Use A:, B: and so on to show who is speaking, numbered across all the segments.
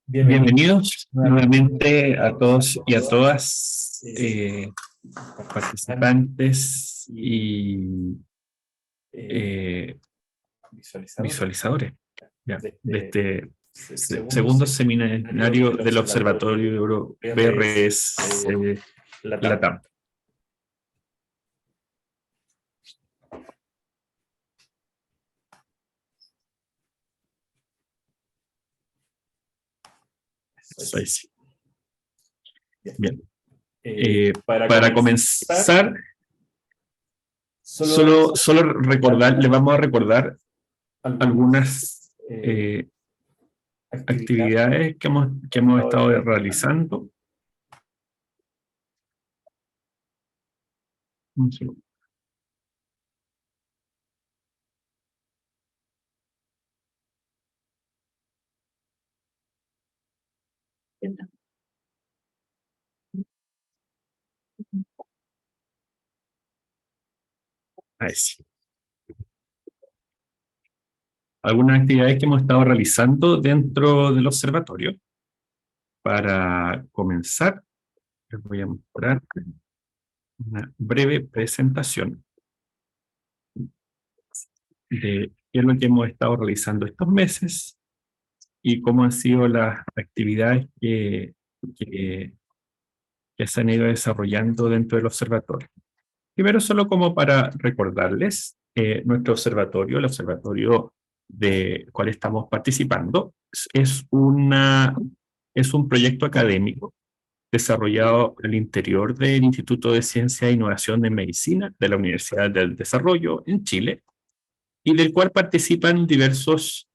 A: Bienvenidos nuevamente a todos y a todas participantes y visualizadores ya, de este segundo seminario del Observatorio BRS Latam. Sí. Bien. Para comenzar, solo recordar, les vamos a recordar algunas actividades que hemos estado realizando. Un segundo. Ahí sí. Algunas actividades que hemos estado realizando dentro del observatorio. Para comenzar, les voy a mostrar una breve presentación de qué es lo que hemos estado realizando estos meses y cómo han sido las actividades que se han ido desarrollando dentro del observatorio. Primero, solo como para recordarles, nuestro observatorio, el observatorio del cual estamos participando, es un proyecto académico desarrollado al interior del Instituto de Ciencia e Innovación en Medicina de la Universidad del Desarrollo en Chile, y del cual participan diversos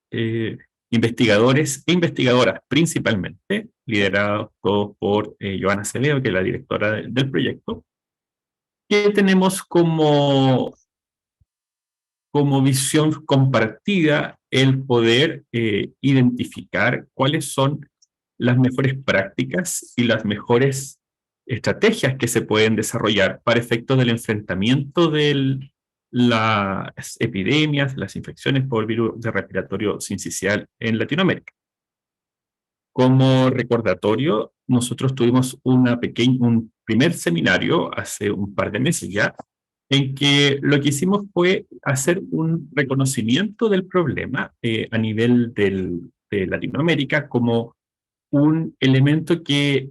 A: investigadores e investigadoras, principalmente, liderados todos por Joana Acevedo, que es la directora del proyecto, que tenemos como visión compartida el poder identificar cuáles son las mejores prácticas y las mejores estrategias que se pueden desarrollar para efectos del enfrentamiento de las epidemias, las infecciones por virus de respiratorio sincicial en Latinoamérica. Como recordatorio, nosotros tuvimos un primer seminario hace un par de meses ya, en que lo que hicimos fue hacer un reconocimiento del problema a nivel de Latinoamérica como un elemento que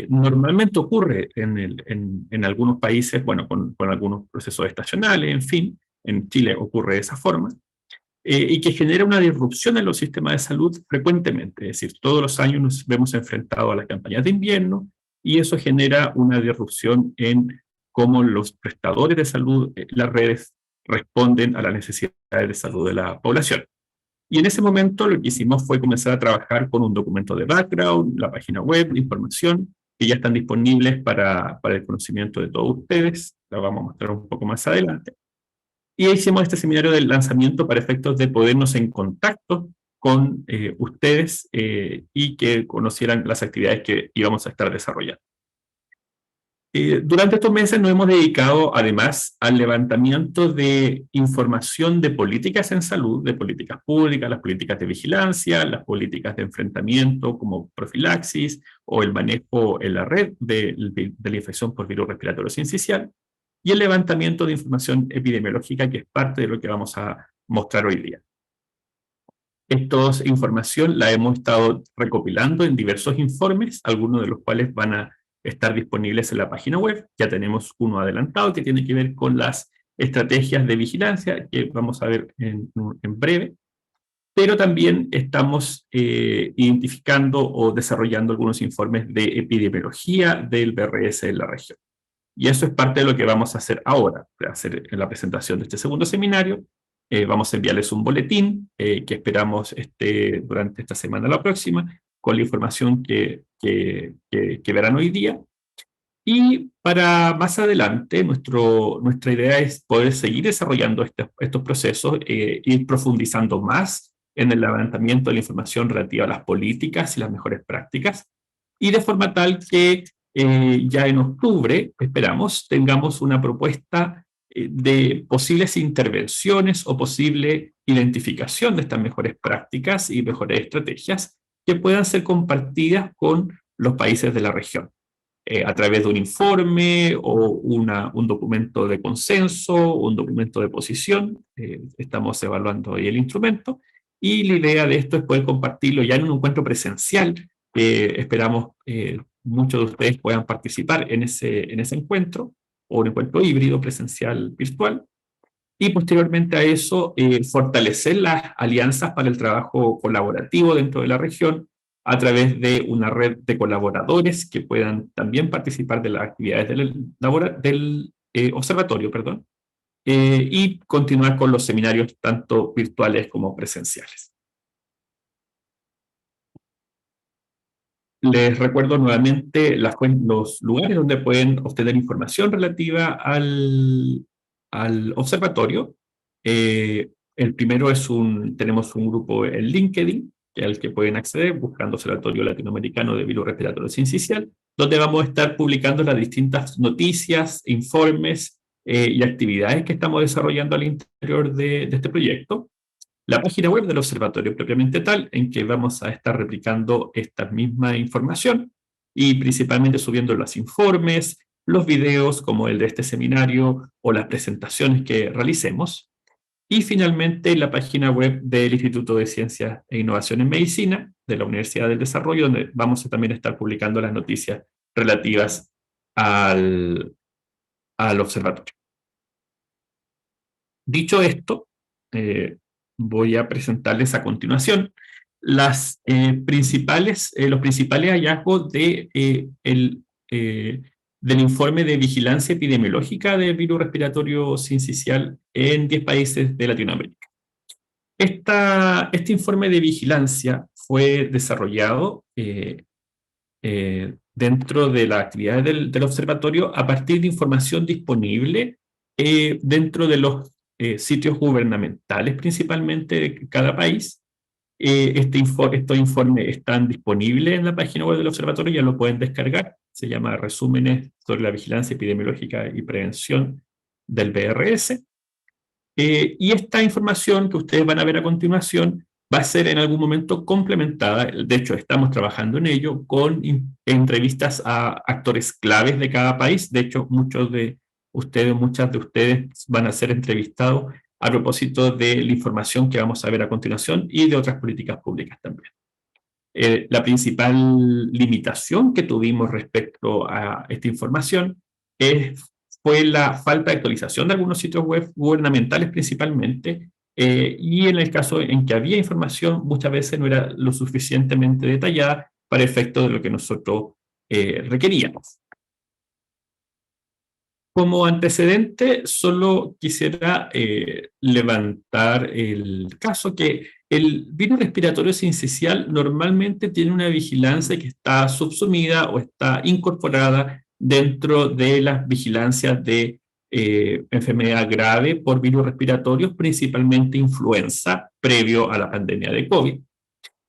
A: normalmente ocurre en algunos países, bueno, con algunos procesos estacionales, en fin, en Chile ocurre de esa forma, y que genera una disrupción en los sistemas de salud frecuentemente. Es decir, todos los años nos vemos enfrentados a las campañas de invierno y eso genera una disrupción en cómo los prestadores de salud, las redes, responden a las necesidades de salud de la población. Y en ese momento lo que hicimos fue comenzar a trabajar con un documento de background, la página web, de información, que ya están disponibles para el conocimiento de todos ustedes. La vamos a mostrar un poco más adelante. Y hicimos este seminario del lanzamiento para efectos de ponernos en contacto con ustedes y que conocieran las actividades que íbamos a estar desarrollando. Durante estos meses nos hemos dedicado además al levantamiento de información de políticas en salud, de políticas públicas, las políticas de vigilancia, las políticas de enfrentamiento como profilaxis o el manejo en la red de la infección por virus respiratorio sincicial, y el levantamiento de información epidemiológica, que es parte de lo que vamos a mostrar hoy día. Esta información la hemos estado recopilando en diversos informes, algunos de los cuales van a estar disponibles en la página web. Ya tenemos uno adelantado que tiene que ver con las estrategias de vigilancia, que vamos a ver en breve, pero también estamos identificando o desarrollando algunos informes de epidemiología del BRS en la región. Y eso es parte de lo que vamos a hacer ahora, hacer en la presentación de este segundo seminario. Vamos a enviarles un boletín que esperamos durante esta semana o la próxima, con la información que verán hoy día. Y para más adelante, nuestra idea es poder seguir desarrollando estos procesos, ir profundizando más en el levantamiento de la información relativa a las políticas y las mejores prácticas, y de forma tal que ya en octubre, esperamos, tengamos una propuesta de posibles intervenciones o posible identificación de estas mejores prácticas y mejores estrategias que puedan ser compartidas con los países de la región, a través de un informe o un documento de consenso, un documento de posición. Estamos evaluando ahí el instrumento, y la idea de esto es poder compartirlo ya en un encuentro presencial. Esperamos muchos de ustedes puedan participar en ese encuentro, o un encuentro híbrido presencial virtual, y posteriormente a eso fortalecer las alianzas para el trabajo colaborativo dentro de la región a través de una red de colaboradores que puedan también participar de las actividades del observatorio, perdón, y continuar con los seminarios tanto virtuales como presenciales. Les recuerdo nuevamente los lugares donde pueden obtener información relativa al observatorio. El primero tenemos un grupo en LinkedIn, al que pueden acceder buscando Observatorio Latinoamericano de Virus Respiratorio Sincicial, donde vamos a estar publicando las distintas noticias, informes y actividades que estamos desarrollando al interior de este proyecto. La página web del observatorio propiamente tal, en que vamos a estar replicando esta misma información y principalmente subiendo los informes, los videos como el de este seminario o las presentaciones que realicemos. Y finalmente la página web del Instituto de Ciencias e Innovación en Medicina de la Universidad del Desarrollo, donde vamos a también estar publicando las noticias relativas al observatorio. Dicho esto, voy a presentarles a continuación los principales hallazgos del informe de vigilancia epidemiológica del virus respiratorio sincicial en 10 países de Latinoamérica. Este informe de vigilancia fue desarrollado dentro de las actividades del observatorio a partir de información disponible dentro de los sitios gubernamentales principalmente de cada país. Estos informes están disponibles en la página web del observatorio, ya lo pueden descargar. Se llama Resúmenes sobre la vigilancia epidemiológica y prevención del VRS. Y esta información que ustedes van a ver a continuación va a ser en algún momento complementada, de hecho estamos trabajando en ello, con entrevistas a actores claves de cada país. De hecho, muchas de ustedes van a ser entrevistados a propósito de la información que vamos a ver a continuación y de otras políticas públicas también. La principal limitación que tuvimos respecto a esta información fue la falta de actualización de algunos sitios web gubernamentales principalmente, y en el caso en que había información muchas veces no era lo suficientemente detallada para efecto de lo que nosotros requeríamos. Como antecedente, solo quisiera levantar el caso que el virus respiratorio sincicial normalmente tiene una vigilancia que está subsumida o está incorporada dentro de las vigilancias de enfermedad grave por virus respiratorios, principalmente influenza, previo a la pandemia de COVID.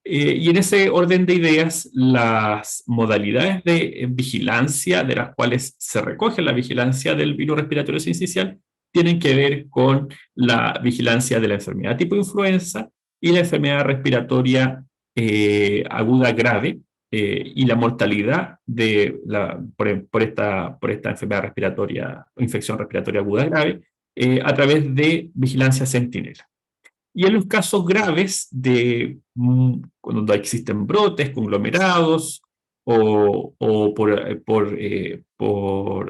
A: Y en ese orden de ideas, las modalidades de vigilancia de las cuales se recoge la vigilancia del virus respiratorio sincicial tienen que ver con la vigilancia de la enfermedad tipo influenza y la enfermedad respiratoria aguda grave, y la mortalidad por esta enfermedad respiratoria o infección respiratoria aguda grave a través de vigilancia centinela. Y en los casos graves cuando existen brotes, conglomerados o por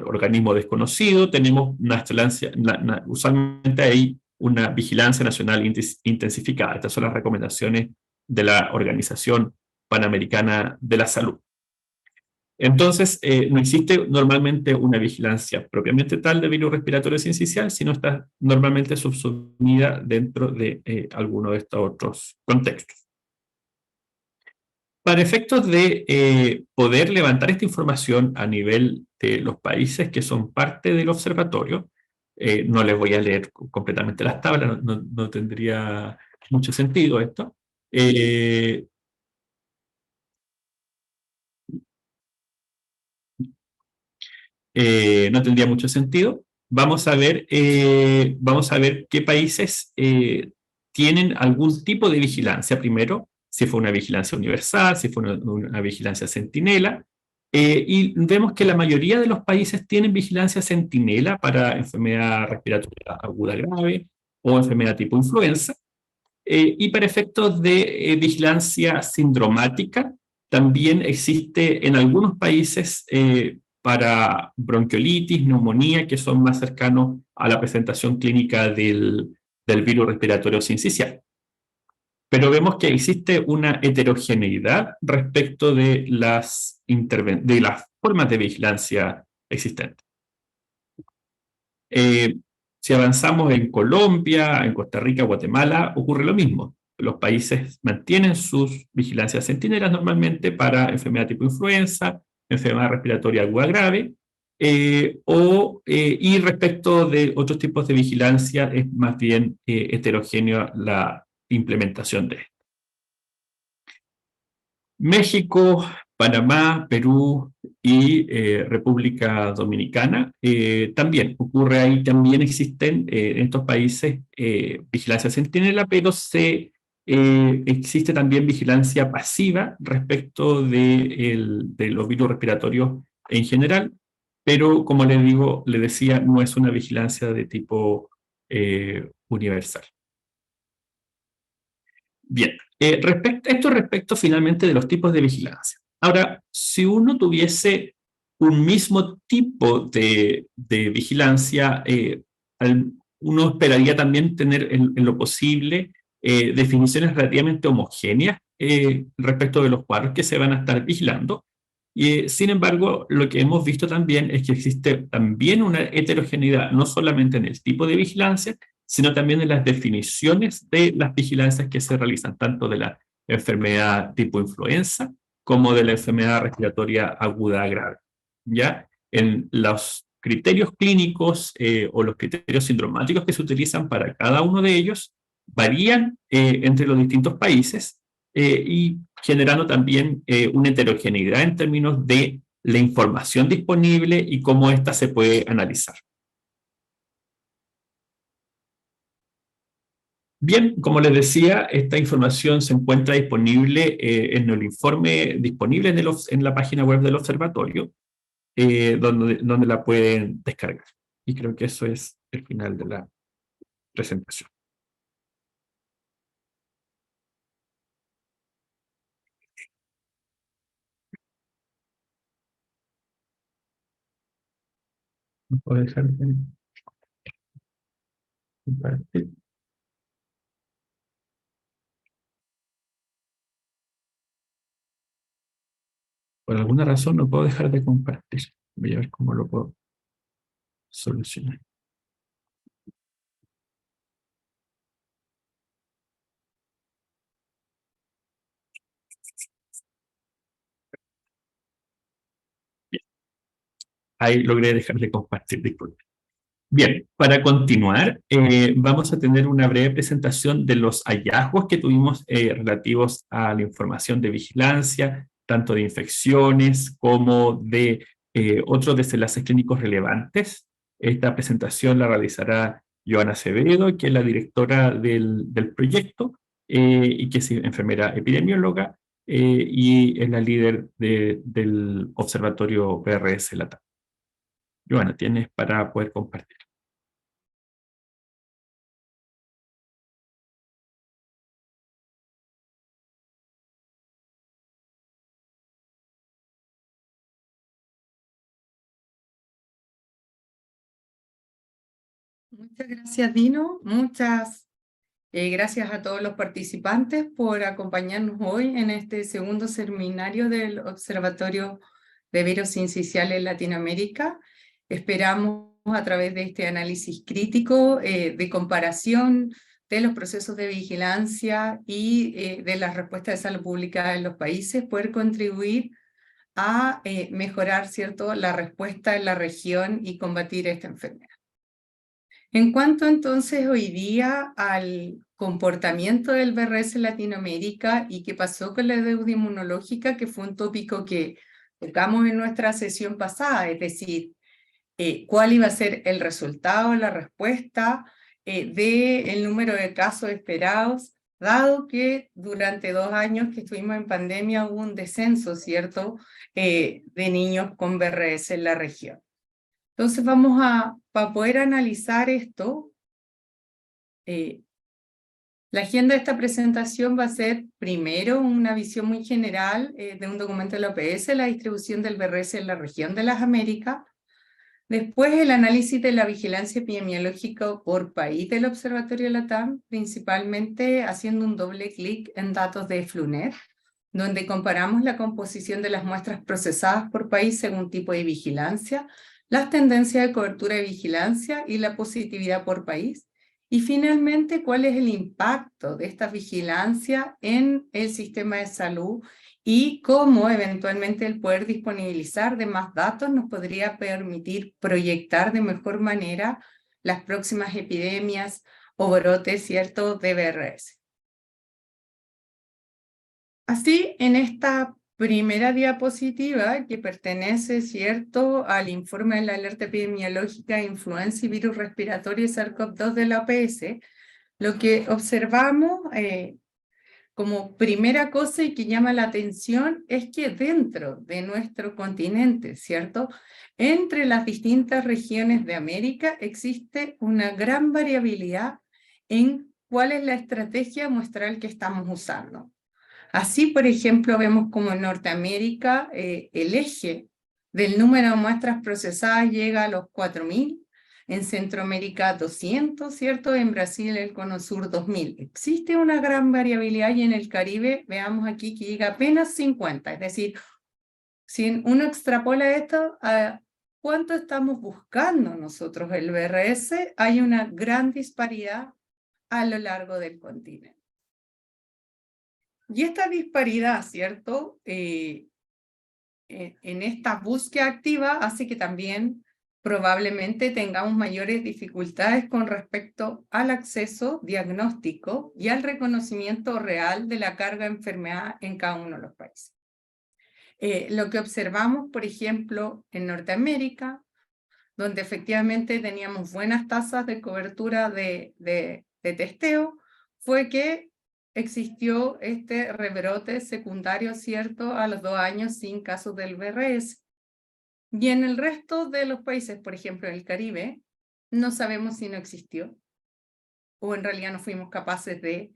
A: organismo desconocido, tenemos usualmente hay una vigilancia nacional intensificada. Estas son las recomendaciones de la Organización Panamericana de la Salud. Entonces, no existe normalmente una vigilancia propiamente tal de virus respiratorio sincicial, sino está normalmente subsumida dentro de alguno de estos otros contextos. Para efectos de poder levantar esta información a nivel de los países que son parte del observatorio, no les voy a leer completamente las tablas, no tendría mucho sentido esto. No tendría mucho sentido. Vamos a ver qué países tienen algún tipo de vigilancia primero, si fue una vigilancia universal, si fue una vigilancia centinela, y vemos que la mayoría de los países tienen vigilancia centinela para enfermedad respiratoria aguda grave o enfermedad tipo influenza, y para efectos de vigilancia sindromática, también existe en algunos países para bronquiolitis, neumonía, que son más cercanos a la presentación clínica del virus respiratorio sincicial. Pero vemos que existe una heterogeneidad respecto de de las formas de vigilancia existentes. Si avanzamos en Colombia, en Costa Rica, Guatemala, ocurre lo mismo. Los países mantienen sus vigilancias centinelas normalmente para enfermedad tipo influenza, enfermedad respiratoria aguda grave, y respecto de otros tipos de vigilancia es más bien heterogénea la implementación de esto. México, Panamá, Perú y República Dominicana. También ocurre ahí, también existen en estos países vigilancia centinela, pero existe también vigilancia pasiva respecto de los virus respiratorios en general, pero como les digo, les decía, no es una vigilancia de tipo universal. Bien, esto respecto finalmente de los tipos de vigilancia. Ahora, si uno tuviese un mismo tipo de vigilancia, uno esperaría también tener en lo posible definiciones relativamente homogéneas respecto de los cuadros que se van a estar vigilando. Sin embargo, lo que hemos visto también es que existe también una heterogeneidad, no solamente en el tipo de vigilancia, sino también en las definiciones de las vigilancias que se realizan, tanto de la enfermedad tipo influenza como de la enfermedad respiratoria aguda grave. ¿Ya? En los criterios clínicos o los criterios sindromáticos que se utilizan para cada uno de ellos varían entre los distintos países y generando también una heterogeneidad en términos de la información disponible y cómo ésta se puede analizar. Bien, como les decía, esta información se encuentra disponible en el informe disponible en la página web del observatorio, donde la pueden descargar. Y creo que eso es el final de la presentación. ¿No puedo dejar de compartir? Por alguna razón no puedo dejar de compartir. Voy a ver cómo lo puedo solucionar. Bien, ahí logré dejar de compartir, disculpe. Bien, para continuar, vamos a tener una breve presentación de los hallazgos que tuvimos relativos a la información de vigilancia, tanto de infecciones como de otros desenlaces clínicos relevantes. Esta presentación la realizará Joana Acevedo, que es la directora del proyecto y que es enfermera epidemióloga y es la líder del Observatorio PRS LATAM. Joana, tienes para poder compartir.
B: Muchas gracias, Dino. Muchas gracias a todos los participantes por acompañarnos hoy en este segundo seminario del Observatorio de Virus Sincicial en Latinoamérica. Esperamos a través de este análisis crítico de comparación de los procesos de vigilancia y de las respuestas de salud pública en los países, poder contribuir a mejorar, ¿cierto?, la respuesta en la región y combatir esta enfermedad. En cuanto entonces hoy día al comportamiento del VRS en Latinoamérica y qué pasó con la deuda inmunológica, que fue un tópico que tocamos en nuestra sesión pasada, es decir, cuál iba a ser el resultado, la respuesta del número de casos esperados dado que durante 2 años que estuvimos en pandemia hubo un descenso, ¿cierto?, de niños con VRS en la región. Entonces para poder analizar esto, la agenda de esta presentación va a ser primero una visión muy general de un documento de la OPS, la distribución del VRS en la región de las Américas. Después el análisis de la vigilancia epidemiológica por país del Observatorio LATAM, principalmente haciendo un doble clic en datos de FLUNET, donde comparamos la composición de las muestras procesadas por país según tipo de vigilancia, las tendencias de cobertura de vigilancia y la positividad por país. Y finalmente, ¿cuál es el impacto de esta vigilancia en el sistema de salud y cómo eventualmente el poder disponibilizar de más datos nos podría permitir proyectar de mejor manera las próximas epidemias o brotes, ¿cierto?, de VRS. Así, en esta primera diapositiva, que pertenece, ¿cierto?, al informe de la alerta epidemiológica de influenza y virus respiratorio SARS-CoV-2 de la OPS, lo que observamos como primera cosa y que llama la atención es que dentro de nuestro continente, ¿cierto?, entre las distintas regiones de América existe una gran variabilidad en cuál es la estrategia muestral que estamos usando. Así, por ejemplo, vemos como en Norteamérica el eje del número de muestras procesadas llega a los 4.000, en Centroamérica 200, ¿cierto? En Brasil, el Cono Sur 2.000. Existe una gran variabilidad y en el Caribe, veamos aquí que llega apenas 50. Es decir, si uno extrapola esto a cuánto estamos buscando nosotros el VRS, hay una gran disparidad a lo largo del continente. Y esta disparidad, ¿cierto?, en esta búsqueda activa hace que también probablemente tengamos mayores dificultades con respecto al acceso diagnóstico y al reconocimiento real de la carga de enfermedad en cada uno de los países. Lo que observamos, por ejemplo, en Norteamérica, donde efectivamente teníamos buenas tasas de cobertura de testeo, fue que existió este rebrote secundario, ¿cierto?, a los 2 años sin casos del VRS. Y en el resto de los países, por ejemplo, en el Caribe, no sabemos si no existió o en realidad no fuimos capaces de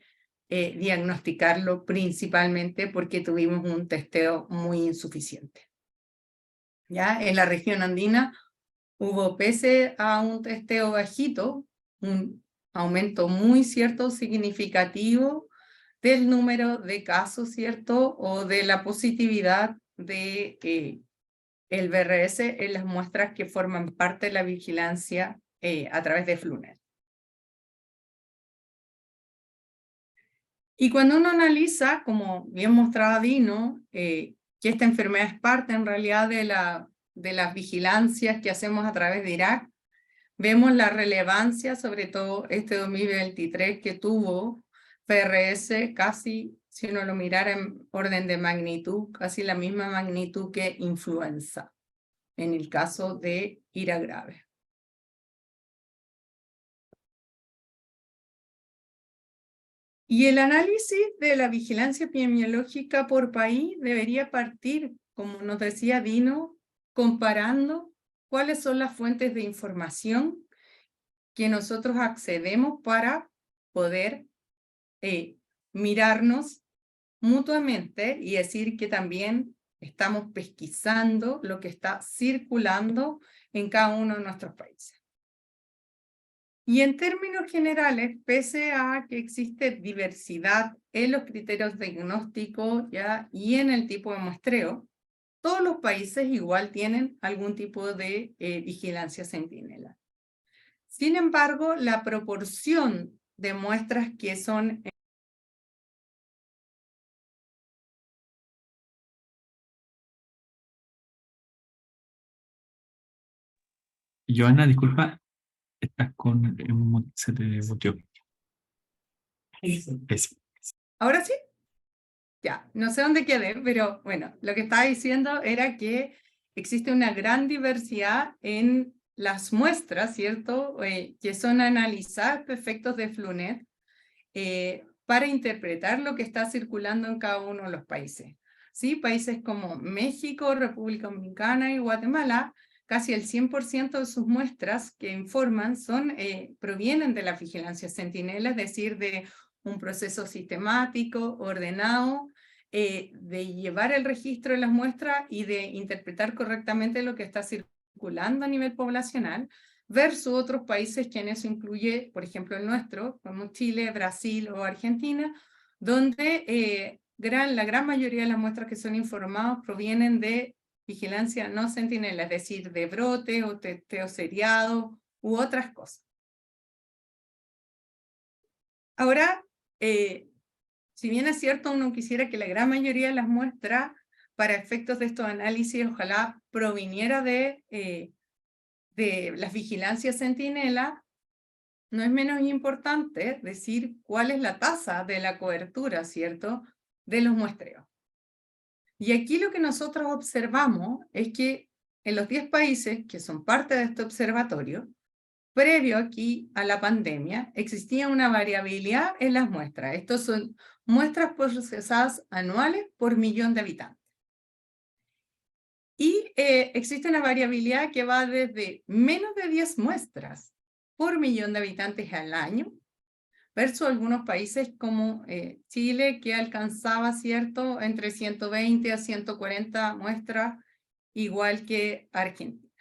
B: diagnosticarlo, principalmente porque tuvimos un testeo muy insuficiente. ¿Ya? En la región andina hubo, pese a un testeo bajito, un aumento muy significativo del número de casos, ¿cierto?, o de la positividad de el VRS en las muestras que forman parte de la vigilancia a través de FLUNET. Y cuando uno analiza, como bien mostraba Dino, que esta enfermedad es parte en realidad de las vigilancias que hacemos a través de Irak, vemos la relevancia, sobre todo este 2023, que tuvo VRS casi, si uno lo mirara en orden de magnitud, casi la misma magnitud que influenza, en el caso de ira grave. Y el análisis de la vigilancia epidemiológica por país debería partir, como nos decía Dino, comparando cuáles son las fuentes de información que nosotros accedemos para poder mirarnos mutuamente y decir que también estamos pesquisando lo que está circulando en cada uno de nuestros países. Y en términos generales, pese a que existe diversidad en los criterios diagnósticos y en el tipo de muestreo, todos los países igual tienen algún tipo de vigilancia centinela. Sin embargo, la proporción de muestras que son
A: Joana, disculpa, estás con... se te muteó.
B: ¿Ahora sí? Ya, no sé dónde quedé, pero bueno, lo que estaba diciendo era que existe una gran diversidad en las muestras, ¿cierto?, que son analizadas por efectos de FLUNET, para interpretar lo que está circulando en cada uno de los países. ¿Sí? Países como México, República Dominicana y Guatemala, casi el 100% de sus muestras que informan provienen de la vigilancia centinela, es decir, de un proceso sistemático, ordenado, de llevar el registro de las muestras y de interpretar correctamente lo que está circulando a nivel poblacional, versus otros países que en eso incluye, por ejemplo, el nuestro, como Chile, Brasil o Argentina, donde la gran mayoría de las muestras que son informadas provienen de vigilancia no centinela, es decir, de brote o testeo seriado u otras cosas. Ahora, si bien es cierto, uno quisiera que la gran mayoría de las muestras, para efectos de estos análisis, ojalá proviniera de las vigilancias centinela, no es menos importante decir cuál es la tasa de la cobertura, ¿cierto?, de los muestreos. Y aquí lo que nosotros observamos es que en los 10 países que son parte de este observatorio, previo aquí a la pandemia, existía una variabilidad en las muestras. Estos son muestras procesadas anuales por millón de habitantes. Y existe una variabilidad que va desde menos de 10 muestras por millón de habitantes al año, versus algunos países como Chile, que alcanzaba, ¿cierto?, entre 120 a 140 muestras, igual que Argentina.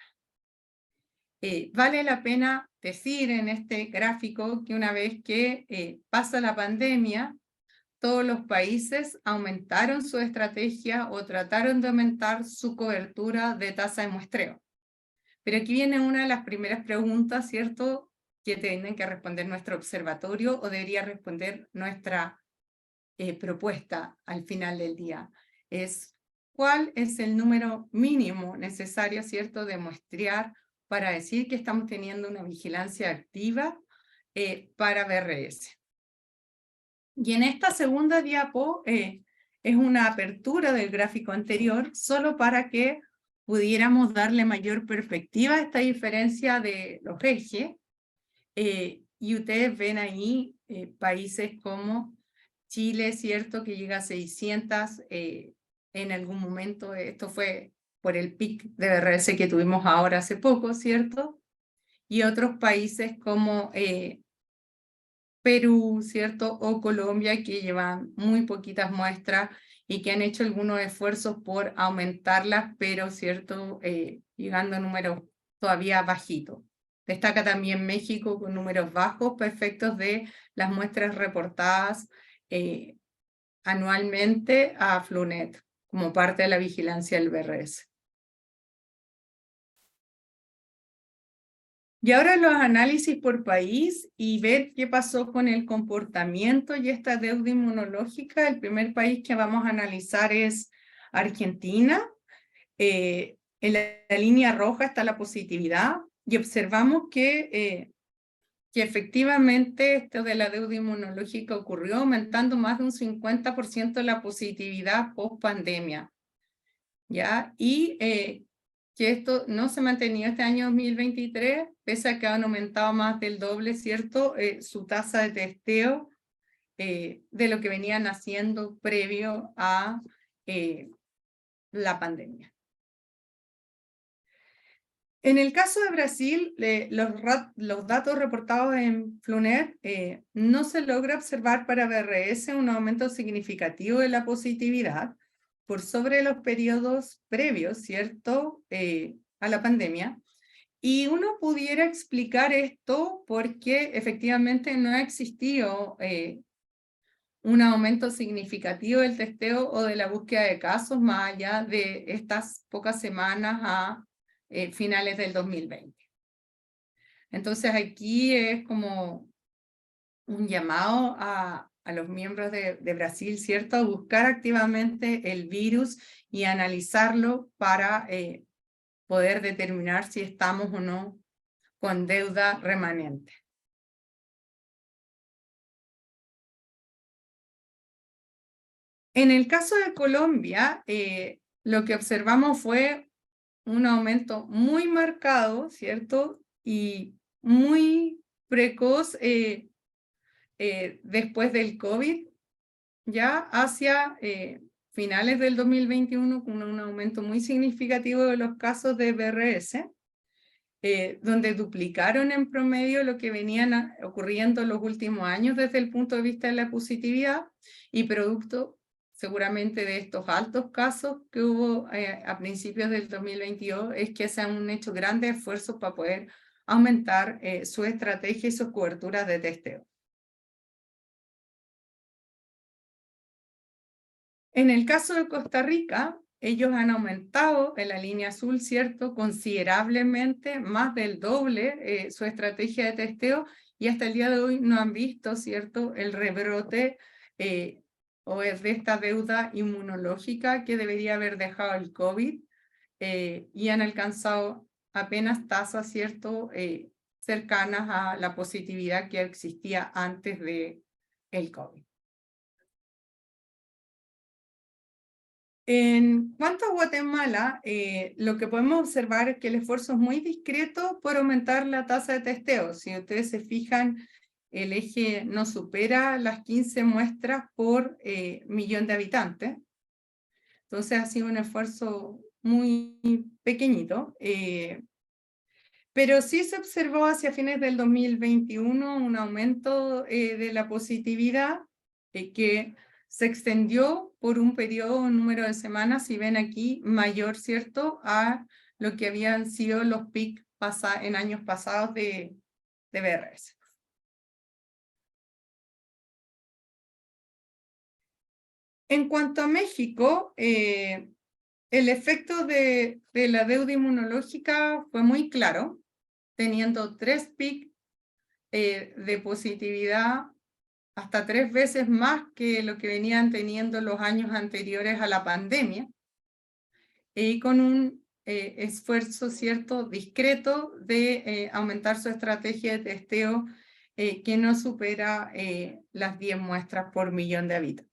B: Vale la pena decir en este gráfico que una vez que pasa la pandemia, todos los países aumentaron su estrategia o trataron de aumentar su cobertura de tasa de muestreo. Pero aquí viene una de las primeras preguntas, ¿cierto?, que tienen que responder nuestro observatorio o debería responder nuestra propuesta al final del día. Es ¿cuál es el número mínimo necesario, ¿cierto?, de muestrear para decir que estamos teniendo una vigilancia activa para BRS? Y en esta segunda diapo es una apertura del gráfico anterior, solo para que pudiéramos darle mayor perspectiva a esta diferencia de los ejes. Y ustedes ven ahí países como Chile, ¿cierto?, que llega a 600 en algún momento. Esto fue por el pic de BRS que tuvimos ahora hace poco, ¿cierto? Y otros países como Perú, ¿cierto?, o Colombia, que llevan muy poquitas muestras y que han hecho algunos esfuerzos por aumentarlas, pero, ¿cierto?, llegando a números todavía bajitos. Destaca también México con números bajos para efectos de las muestras reportadas anualmente a FLUNET, como parte de la vigilancia del BRS. Y ahora los análisis por país y ver qué pasó con el comportamiento y esta deuda inmunológica. El primer país que vamos a analizar es Argentina. En la línea roja está la positividad y observamos que efectivamente esto de la deuda inmunológica ocurrió, aumentando más de un 50% la positividad post pandemia. ¿Ya? Y que esto no se ha mantenido este año 2023, pese a que han aumentado más del doble, ¿cierto?, su tasa de testeo de lo que venían haciendo previo a la pandemia. En el caso de Brasil, los datos reportados en FLUNET no se logra observar para BRS un aumento significativo de la positividad por sobre los periodos previos, ¿cierto?, a la pandemia. Y uno pudiera explicar esto porque efectivamente no ha existido un aumento significativo del testeo o de la búsqueda de casos más allá de estas pocas semanas a finales del 2020. Entonces aquí es como un llamado a los miembros de Brasil, ¿cierto?, a buscar activamente el virus y analizarlo para poder determinar si estamos o no con deuda remanente. En el caso de Colombia, lo que observamos fue un aumento muy marcado, ¿cierto?, y muy precoz después del COVID, ya hacia finales del 2021, con un aumento muy significativo de los casos de BRS, donde duplicaron en promedio lo que venían ocurriendo los últimos años desde el punto de vista de la positividad, y producto seguramente de estos altos casos que hubo a principios del 2022, es que se han hecho grandes esfuerzos para poder aumentar su estrategia y sus coberturas de testeo. En el caso de Costa Rica, ellos han aumentado en la línea azul, ¿cierto?, considerablemente, más del doble su estrategia de testeo, y hasta el día de hoy no han visto, ¿cierto?, el rebrote o de esta deuda inmunológica que debería haber dejado el COVID, y han alcanzado apenas tasas, ¿cierto?, cercanas a la positividad que existía antes del COVID. En cuanto a Guatemala, lo que podemos observar es que el esfuerzo es muy discreto por aumentar la tasa de testeo. Si ustedes se fijan, el eje no supera las 15 muestras por millón de habitantes. Entonces ha sido un esfuerzo muy pequeñito. Pero sí se observó hacia fines del 2021 un aumento de la positividad que se extendió por un periodo, un número de semanas, si ven aquí, mayor, ¿cierto?, a lo que habían sido los picos en años pasados de BRS. En cuanto a México, el efecto de la deuda inmunológica fue muy claro, teniendo 3 picos de positividad, hasta 3 veces más que lo que venían teniendo los años anteriores a la pandemia, y con un esfuerzo, ¿cierto?, discreto de aumentar su estrategia de testeo que no supera las 10 muestras por millón de habitantes.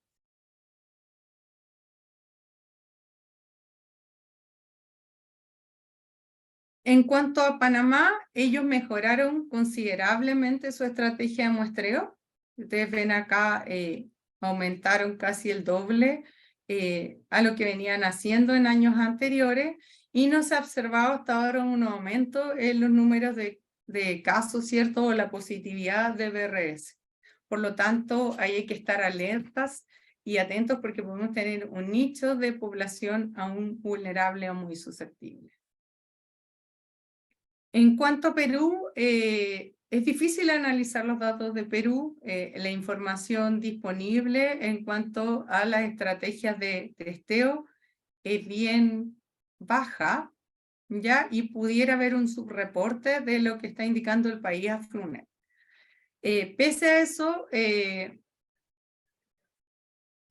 B: En cuanto a Panamá, ellos mejoraron considerablemente su estrategia de muestreo. Ustedes ven acá, aumentaron casi el doble a lo que venían haciendo en años anteriores, y no se ha observado hasta ahora un aumento en los números de casos, ¿cierto?, o la positividad de BRS. Por lo tanto, ahí hay que estar alertas y atentos, porque podemos tener un nicho de población aún vulnerable o muy susceptible. En cuanto a Perú, es difícil analizar los datos de Perú. La información disponible en cuanto a las estrategias de testeo es bien baja, ¿ya? Y pudiera haber un subreporte de lo que está indicando el país AFNUNET. Pese a eso, el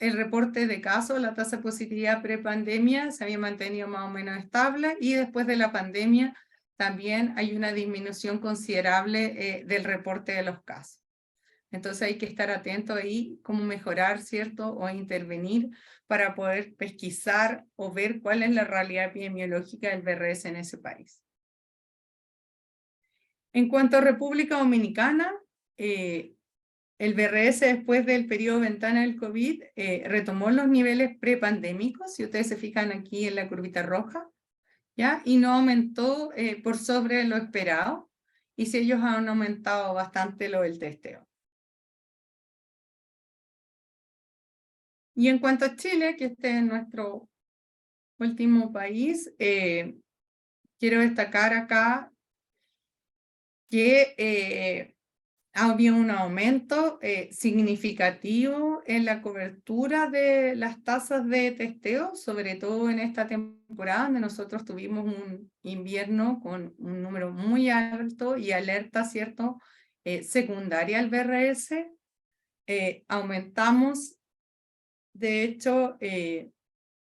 B: reporte de casos, la tasa de positividad prepandemia se había mantenido más o menos estable, y después de la pandemia también hay una disminución considerable del reporte de los casos. Entonces hay que estar atento ahí, cómo mejorar, ¿cierto?, o intervenir para poder pesquisar o ver cuál es la realidad epidemiológica del BRS en ese país. En cuanto a República Dominicana, el BRS después del periodo ventana del COVID retomó los niveles prepandémicos, si ustedes se fijan aquí en la curvita roja, ¿ya? Y no aumentó por sobre lo esperado, y si ellos han aumentado bastante lo del testeo. Y en cuanto a Chile, que este es nuestro último país, quiero destacar acá que ha habido un aumento significativo en la cobertura de las tasas de testeo, sobre todo en esta temporada, donde nosotros tuvimos un invierno con un número muy alto y alerta, ¿cierto?, secundaria al BRS. Aumentamos, de hecho, de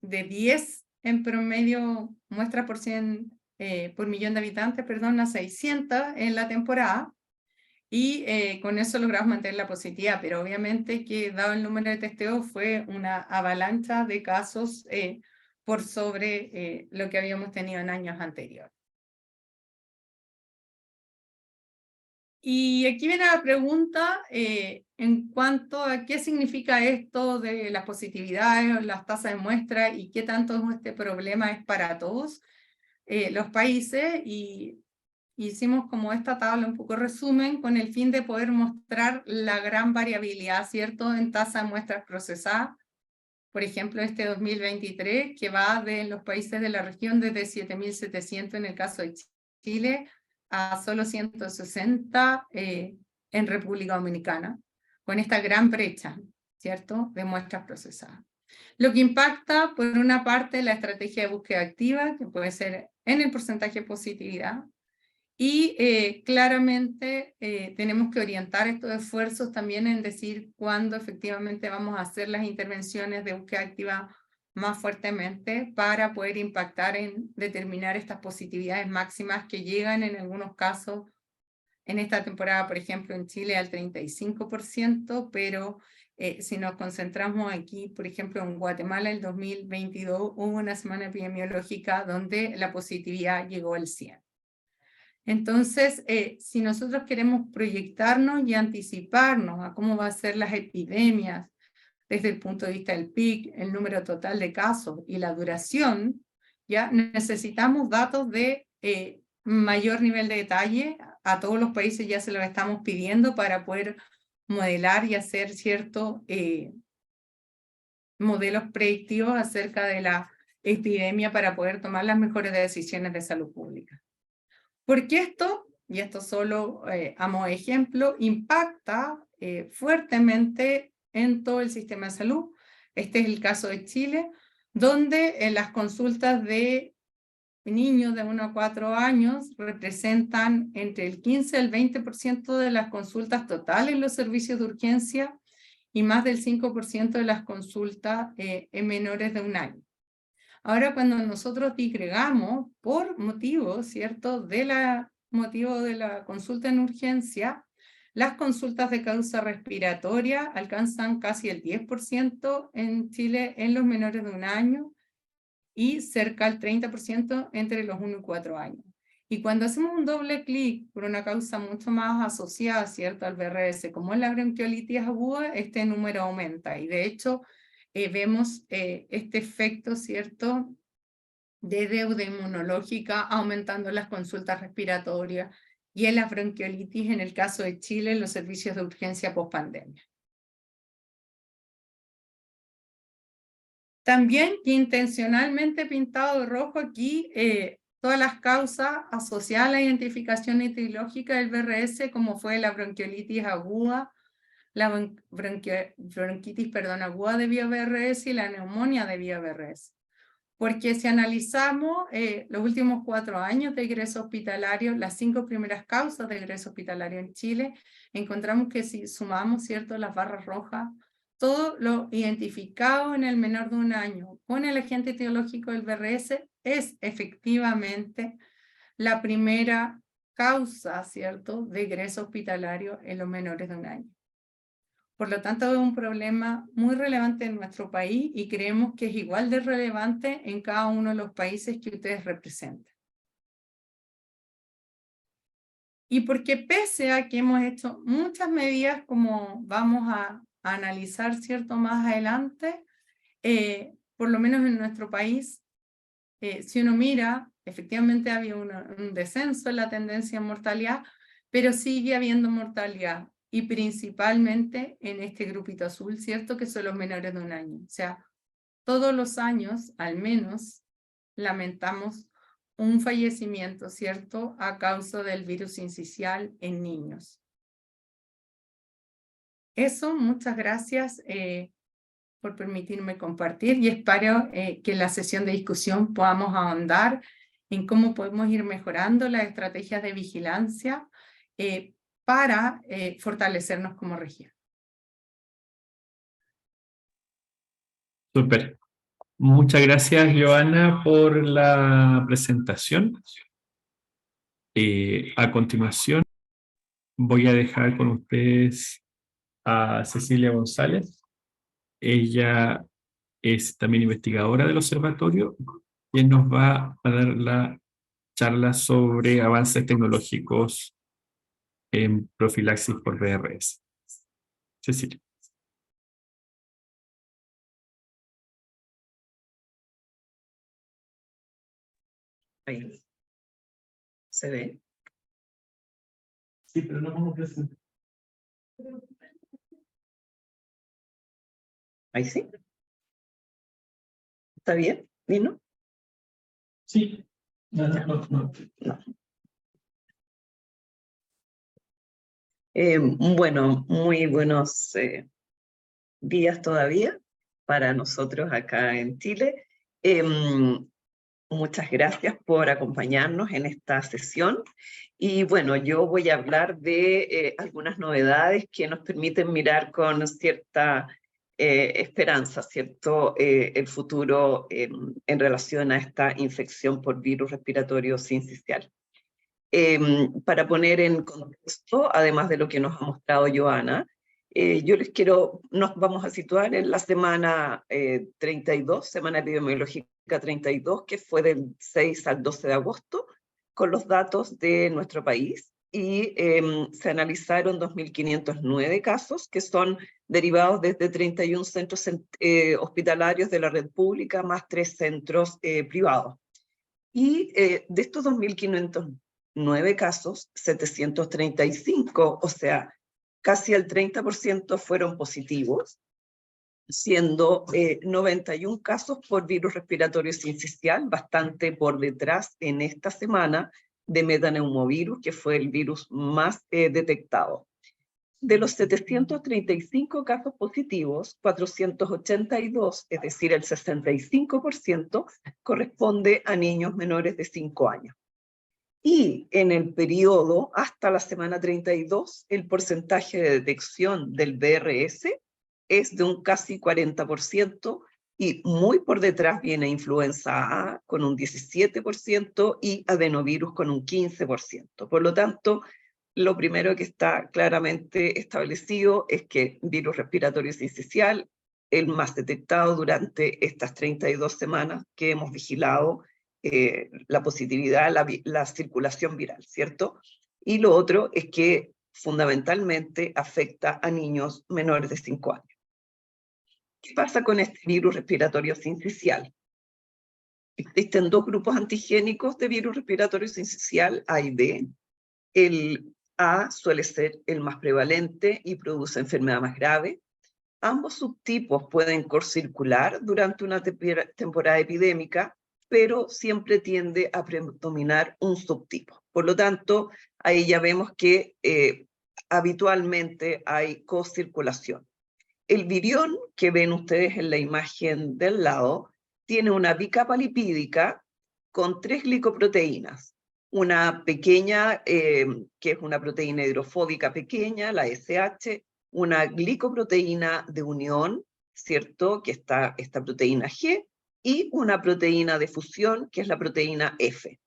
B: 10 en promedio muestras por millón de habitantes, perdón, a 600 en la temporada. Y con eso logramos mantener la positividad, pero obviamente que dado el número de testeos fue una avalancha de casos por sobre lo que habíamos tenido en años anteriores. Y aquí viene la pregunta en cuanto a qué significa esto de las positividades o las tasas de muestra y qué tanto este problema es para todos los países. Y hicimos como esta tabla un poco resumen con el fin de poder mostrar la gran variabilidad, ¿cierto?, en tasa de muestras procesadas. Por ejemplo, este 2023, que va de los países de la región desde 7.700 en el caso de Chile a solo 160 en República Dominicana, con esta gran brecha, ¿cierto?, de muestras procesadas. Lo que impacta, por una parte, la estrategia de búsqueda activa, que puede ser en el porcentaje de positividad, y claramente tenemos que orientar estos esfuerzos también en decir cuándo efectivamente vamos a hacer las intervenciones de búsqueda activa más fuertemente para poder impactar en determinar estas positividades máximas que llegan en algunos casos en esta temporada, por ejemplo, en Chile al 35%, pero si nos concentramos aquí, por ejemplo, en Guatemala, el 2022 hubo una semana epidemiológica donde la positividad llegó al 100%. Entonces, si nosotros queremos proyectarnos y anticiparnos a cómo van a ser las epidemias desde el punto de vista del PIC, el número total de casos y la duración, ya necesitamos datos de mayor nivel de detalle. A todos los países ya se los estamos pidiendo para poder modelar y hacer ciertos modelos predictivos acerca de la epidemia para poder tomar las mejores decisiones de salud pública. Porque esto, y esto solo a modo de ejemplo, impacta fuertemente en todo el sistema de salud. Este es el caso de Chile, donde las consultas de niños de 1 a 4 años representan entre el 15 y el 20% de las consultas totales en los servicios de urgencia y más del 5% de las consultas en menores de 1 año. Ahora, cuando nosotros disgregamos por motivo, ¿cierto?, motivo de la consulta en urgencia, las consultas de causa respiratoria alcanzan casi el 10% en Chile en los menores de 1 año y cerca al 30% entre los 1 y 4 años. Y cuando hacemos un doble clic por una causa mucho más asociada, ¿cierto?, al VRS, como es la bronquiolitis aguda, este número aumenta. Y de hecho, vemos este efecto, ¿cierto?, de deuda inmunológica aumentando las consultas respiratorias y en la bronquiolitis, en el caso de Chile, en los servicios de urgencia pospandemia. También intencionalmente pintado de rojo aquí todas las causas asociadas a la identificación etiológica del VRS, como fue la bronquiolitis aguda, la bronquitis aguda debido a VRS y la neumonía debido a VRS. Porque si analizamos los últimos 4 años de egreso hospitalario, las 5 primeras causas de egreso hospitalario en Chile, encontramos que si sumamos, ¿cierto?, las barras rojas, todo lo identificado en el menor de 1 año con el agente etiológico del VRS es efectivamente la primera causa, ¿cierto?, de egreso hospitalario en los menores de 1 año. Por lo tanto, es un problema muy relevante en nuestro país y creemos que es igual de relevante en cada uno de los países que ustedes representan. Y porque pese a que hemos hecho muchas medidas, como vamos a analizar, ¿cierto?, más adelante, por lo menos en nuestro país, si uno mira, efectivamente había un descenso en la tendencia en mortalidad, pero sigue habiendo mortalidad, y principalmente en este grupito azul, ¿cierto?, que son los menores de 1 año. O sea, todos los años, al menos, lamentamos un fallecimiento, ¿cierto?, a causa del virus sincicial en niños. Eso, muchas gracias por permitirme compartir y espero que en la sesión de discusión podamos ahondar en cómo podemos ir mejorando las estrategias de vigilancia para fortalecernos como región.
A: Súper. Muchas gracias, Joana, por la presentación. A continuación, voy a dejar con ustedes a Cecilia González. Ella es también investigadora del observatorio y nos va a dar la charla sobre avances tecnológicos en profilaxis por VRS. Cecilia.
C: Ahí. ¿Se ve?
A: Sí, pero no vamos a presentar.
C: Ahí sí. ¿Está bien? ¿Nino?
A: Sí. No.
C: No. Bueno, muy buenos días todavía para nosotros acá en Chile. Muchas gracias por acompañarnos en esta sesión. Y bueno, yo voy a hablar de algunas novedades que nos permiten mirar con cierta esperanza, ¿cierto? El futuro en relación a esta infección por virus respiratorio sincicial. Para poner en contexto, además de lo que nos ha mostrado Joana, nos vamos a situar en la semana 32, semana epidemiológica 32, que fue del 6 al 12 de agosto, con los datos de nuestro país, y se analizaron 2.509 casos, que son derivados desde 31 centros hospitalarios de la red pública, más 3 centros privados. Y de estos 2.509 casos, 735, o sea, casi el 30% fueron positivos, siendo 91 casos por virus respiratorio sincicial, bastante por detrás en esta semana de metaneumovirus, que fue el virus más detectado. De los 735 casos positivos, 482, es decir, el 65%, corresponde a niños menores de 5 años. Y en el periodo hasta la semana 32, el porcentaje de detección del VRS es de un casi 40%, y muy por detrás viene influenza A con un 17% y adenovirus con un 15%. Por lo tanto, lo primero que está claramente establecido es que virus respiratorio sincicial, el más detectado durante estas 32 semanas que hemos vigilado la positividad, la circulación viral, ¿cierto? Y lo otro es que fundamentalmente afecta a niños menores de 5 años. ¿Qué pasa con este virus respiratorio sincicial? Existen dos grupos antigénicos de virus respiratorio sincicial, A y B. El A suele ser el más prevalente y produce enfermedad más grave. Ambos subtipos pueden circular durante una temporada epidémica, pero siempre tiende a predominar un subtipo. Por lo tanto, ahí ya vemos que habitualmente hay co-circulación. El virión que ven ustedes en la imagen del lado tiene una bicapa lipídica con 3 glicoproteínas. Una pequeña, que es una proteína hidrofóbica pequeña, la SH, una glicoproteína de unión, ¿cierto? Que está esta proteína G, y una proteína de fusión, que es la proteína F.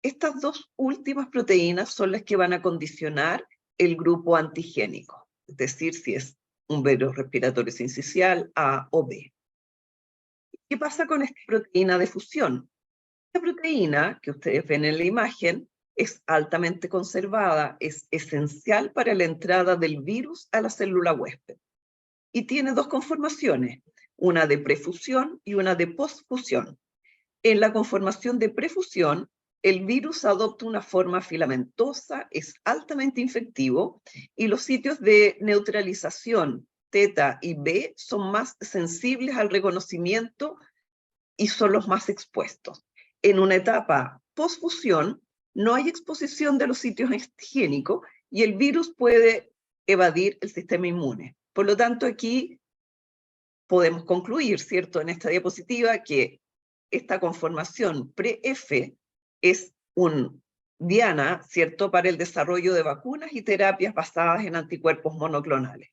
C: Estas dos últimas proteínas son las que van a condicionar el grupo antigénico, es decir, si es un virus respiratorio sincicial A o B. ¿Qué pasa con esta proteína de fusión? Esta proteína que ustedes ven en la imagen es altamente conservada, es esencial para la entrada del virus a la célula huésped. Y tiene dos conformaciones, una de prefusión y una de postfusión. En la conformación de prefusión, el virus adopta una forma filamentosa, es altamente infectivo, y los sitios de neutralización θ y B son más sensibles al reconocimiento y son los más expuestos. En una etapa postfusión, no hay exposición de los sitios antigénicos y el virus puede evadir el sistema inmune. Por lo tanto, aquí podemos concluir, ¿cierto?, en esta diapositiva, que esta conformación pre-F es un diana, ¿cierto?, para el desarrollo de vacunas y terapias basadas en anticuerpos monoclonales.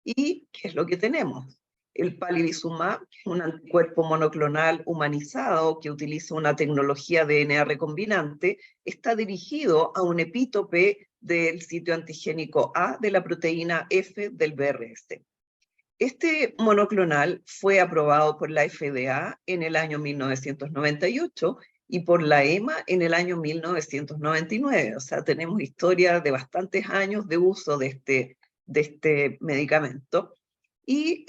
C: ¿Y qué es lo que tenemos? El palivizumab, un anticuerpo monoclonal humanizado que utiliza una tecnología de DNA recombinante, está dirigido a un epítope del sitio antigénico A de la proteína F del VRS. Este monoclonal fue aprobado por la FDA en el año 1998 y por la EMA en el año 1999. O sea, tenemos historia de bastantes años de uso de este medicamento. Y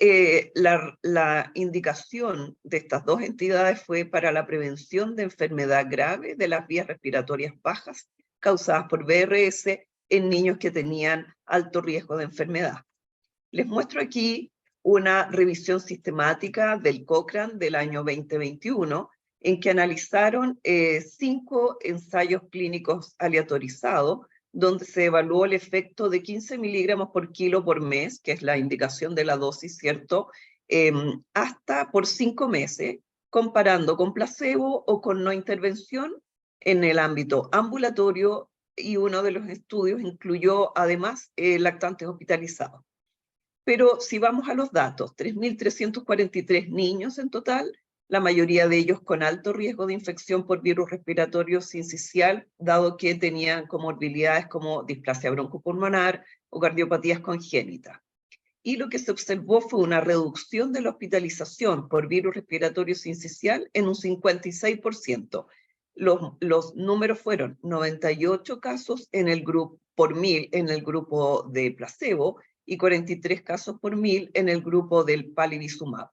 C: la indicación de estas dos entidades fue para la prevención de enfermedad grave de las vías respiratorias bajas causadas por VRS en niños que tenían alto riesgo de enfermedad. Les muestro aquí una revisión sistemática del Cochrane del año 2021, en que analizaron 5 ensayos clínicos aleatorizados, donde se evaluó el efecto de 15 miligramos por kilo por mes, que es la indicación de la dosis, ¿cierto? Hasta por 5 meses, comparando con placebo o con no intervención en el ámbito ambulatorio, y uno de los estudios incluyó además lactantes hospitalizados. Pero si vamos a los datos, 3.343 niños en total, la mayoría de ellos con alto riesgo de infección por virus respiratorio sincicial, dado que tenían comorbilidades como displasia broncopulmonar o cardiopatías congénitas. Y lo que se observó fue una reducción de la hospitalización por virus respiratorio sincicial en un 56%. Los números fueron 98 casos en el grupo, por 1000 en el grupo de placebo y 43 casos por 1000 en el grupo del palivizumab.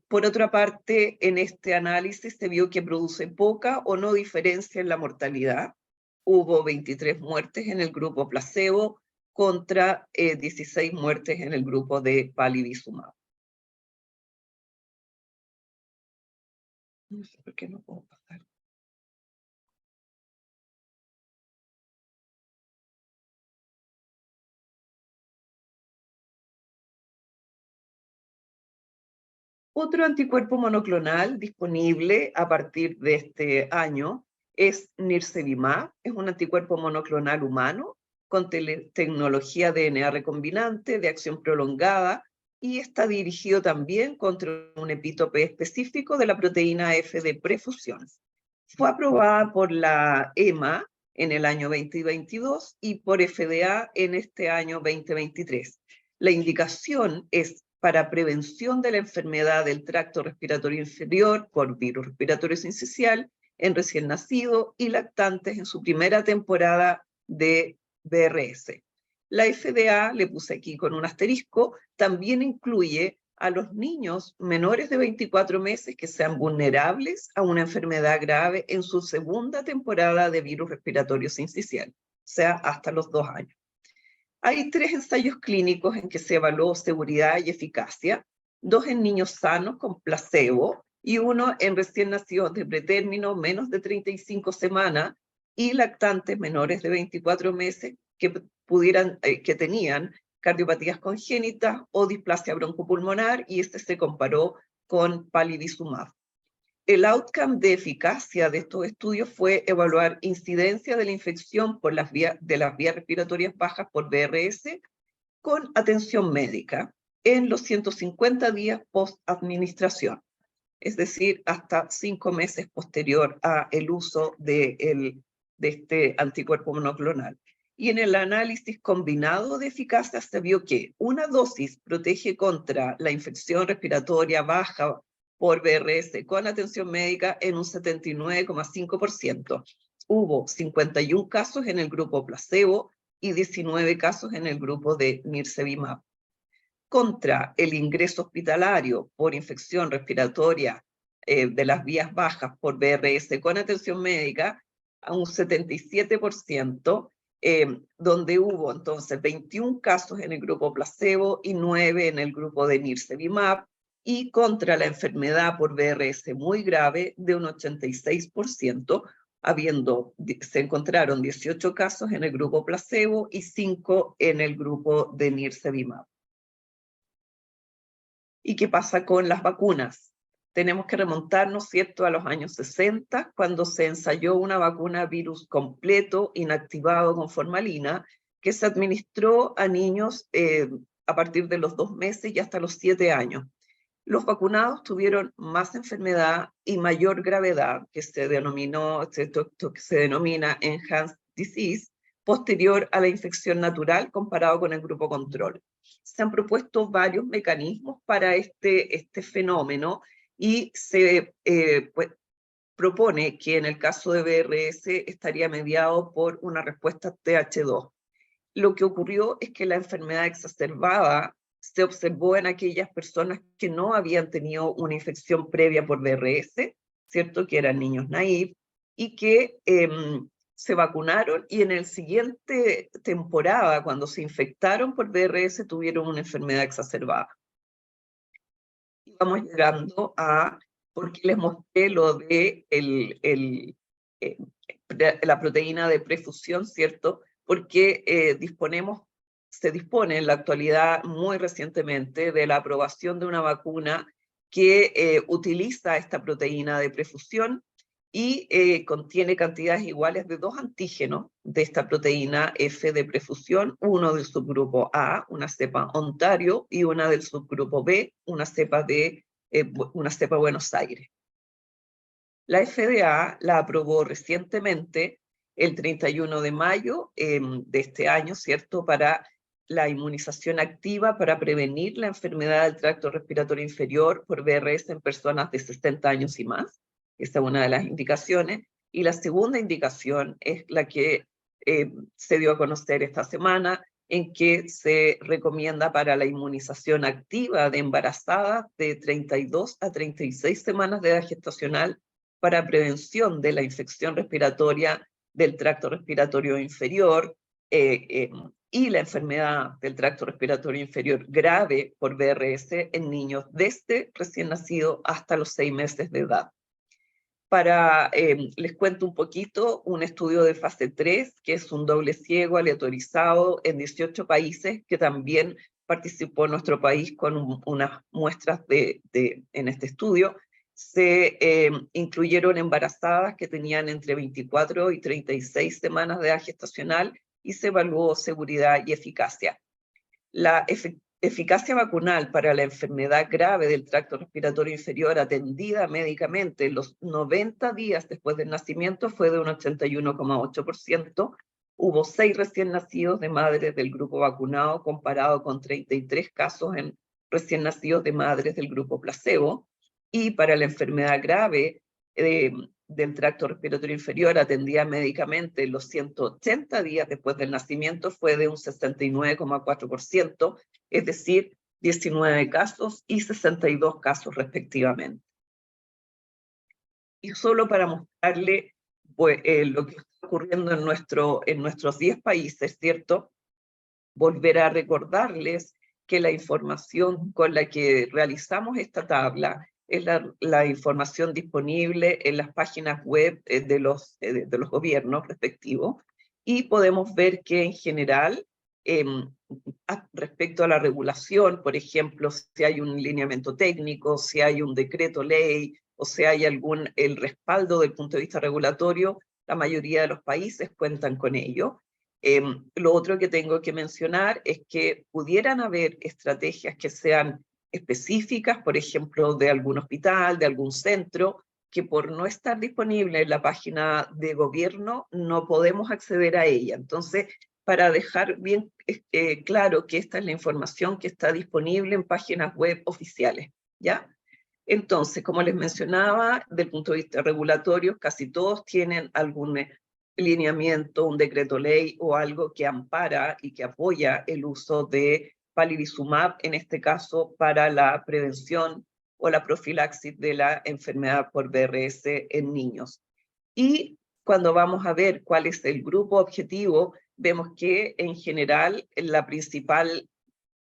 C: Por otra parte, en este análisis se vio que produce poca o no diferencia en la mortalidad. Hubo 23 muertes en el grupo placebo contra 16 muertes en el grupo de palivizumab. No sé por qué no puedo pasar. Otro anticuerpo monoclonal disponible a partir de este año es nirsevimab. Es un anticuerpo monoclonal humano con tecnología DNA recombinante de acción prolongada y está dirigido también contra un epítope específico de la proteína F de prefusión. Fue aprobada por la EMA en el año 2022 y por FDA en este año 2023. La indicación es para prevención de la enfermedad del tracto respiratorio inferior por virus respiratorio sincicial en recién nacido y lactantes en su primera temporada de VRS. La FDA, le puse aquí con un asterisco, también incluye a los niños menores de 24 meses que sean vulnerables a una enfermedad grave en su segunda temporada de virus respiratorio sincicial, o sea, hasta los 2 años. Hay 3 ensayos clínicos en que se evaluó seguridad y eficacia, 2 en niños sanos con placebo y 1 en recién nacidos de pretérmino menos de 35 semanas y lactantes menores de 24 meses que tenían cardiopatías congénitas o displasia broncopulmonar, y este se comparó con palivizumab. El outcome de eficacia de estos estudios fue evaluar incidencia de la infección por las vías respiratorias bajas por VRS con atención médica en los 150 días post-administración, es decir, hasta 5 meses posterior al uso de este anticuerpo monoclonal. Y en el análisis combinado de eficacia se vio que una dosis protege contra la infección respiratoria baja por VRS con atención médica en un 79,5%. Hubo 51 casos en el grupo placebo y 19 casos en el grupo de nirsevimab. Contra el ingreso hospitalario por infección respiratoria de las vías bajas por VRS con atención médica, a un 77%, donde hubo entonces 21 casos en el grupo placebo y 9 en el grupo de nirsevimab, y contra la enfermedad por VRS muy grave de un 86%, se encontraron 18 casos en el grupo placebo y 5 en el grupo de nirsevimab. ¿Y qué pasa con las vacunas? Tenemos que remontarnos, ¿cierto?, a los años 60, cuando se ensayó una vacuna virus completo inactivado con formalina, que se administró a niños a partir de los 2 meses y hasta los 7 años. Los vacunados tuvieron más enfermedad y mayor gravedad, que se denomina enhanced disease, posterior a la infección natural comparado con el grupo control. Se han propuesto varios mecanismos para este fenómeno y se propone que en el caso de BRS estaría mediado por una respuesta TH2. Lo que ocurrió es que la enfermedad exacerbada se observó en aquellas personas que no habían tenido una infección previa por BRS, ¿cierto? Que eran niños naïves, y que se vacunaron y en el siguiente temporada, cuando se infectaron por BRS, tuvieron una enfermedad exacerbada. Y vamos llegando a, porque les mostré lo de la proteína de prefusión, ¿cierto? Porque se dispone en la actualidad muy recientemente de la aprobación de una vacuna que utiliza esta proteína de prefusión y contiene cantidades iguales de 2 antígenos de esta proteína F de prefusión, uno del subgrupo A, una cepa Ontario, y una del subgrupo B, una cepa Buenos Aires. La FDA la aprobó recientemente, el 31 de mayo de este año, ¿cierto?, para la inmunización activa para prevenir la enfermedad del tracto respiratorio inferior por BRS en personas de 60 años y más. Esa es una de las indicaciones. Y la segunda indicación es la que se dio a conocer esta semana, en que se recomienda para la inmunización activa de embarazadas de 32 a 36 semanas de edad gestacional para prevención de la infección respiratoria del tracto respiratorio inferior y la enfermedad del tracto respiratorio inferior grave por BRS en niños desde recién nacido hasta los 6 meses de edad. Les cuento un poquito, un estudio de fase 3, que es un doble ciego aleatorizado en 18 países, que también participó nuestro país con unas muestras en este estudio. Se incluyeron embarazadas que tenían entre 24 y 36 semanas de edad gestacional y se evaluó seguridad y eficacia. La eficacia vacunal para la enfermedad grave del tracto respiratorio inferior atendida médicamente en los 90 días después del nacimiento fue de un 81,8%. Hubo 6 recién nacidos de madres del grupo vacunado comparado con 33 casos en recién nacidos de madres del grupo placebo. Y para la enfermedad grave del tracto respiratorio inferior atendida médicamente en los 180 días después del nacimiento fue de un 69,4%, es decir, 19 casos y 62 casos respectivamente. Y solo para mostrarle lo que está ocurriendo en nuestros 10 países, ¿cierto? Volver a recordarles que la información con la que realizamos esta tabla es la información disponible en las páginas web de los gobiernos respectivos, y podemos ver que en general, respecto a la regulación, por ejemplo, si hay un lineamiento técnico, si hay un decreto ley, o si hay el respaldo del punto de vista regulatorio, la mayoría de los países cuentan con ello. Lo otro que tengo que mencionar es que pudieran haber estrategias que sean específicas, por ejemplo, de algún hospital, de algún centro, que por no estar disponible en la página de gobierno no podemos acceder a ella. Entonces, para dejar bien claro que esta es la información que está disponible en páginas web oficiales, ¿ya? Entonces, como les mencionaba, del punto de vista regulatorio, casi todos tienen algún lineamiento, un decreto ley o algo que ampara y que apoya el uso de palivizumab, en este caso para la prevención o la profilaxis de la enfermedad por BRS en niños. Y cuando vamos a ver cuál es el grupo objetivo, vemos que en general la principal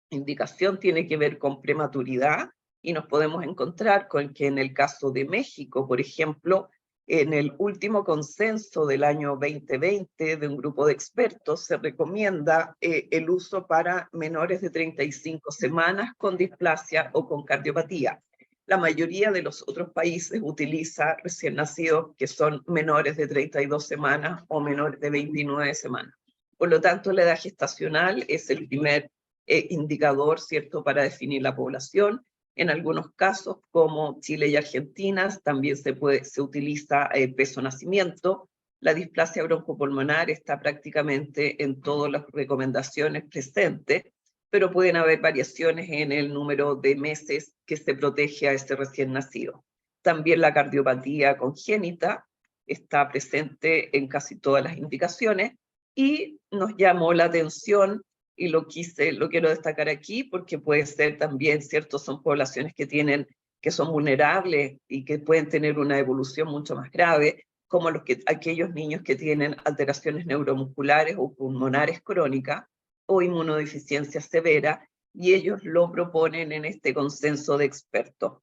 C: indicación tiene que ver con prematuridad, y nos podemos encontrar con que en el caso de México, por ejemplo, en el último consenso del año 2020 de un grupo de expertos, se recomienda el uso para menores de 35 semanas con displasia o con cardiopatía. La mayoría de los otros países utiliza recién nacidos que son menores de 32 semanas o menores de 29 semanas. Por lo tanto, la edad gestacional es el primer indicador, ¿cierto?, para definir la población. En algunos casos, como Chile y Argentina, también se utiliza peso nacimiento. La displasia broncopulmonar está prácticamente en todas las recomendaciones presentes, pero pueden haber variaciones en el número de meses que se protege a este recién nacido. También la cardiopatía congénita está presente en casi todas las indicaciones y nos llamó la atención y lo quiero destacar aquí porque puede ser también, ¿cierto? Son poblaciones que son vulnerables y que pueden tener una evolución mucho más grave, como aquellos niños que tienen alteraciones neuromusculares o pulmonares crónicas o inmunodeficiencia severa, y ellos lo proponen en este consenso de expertos.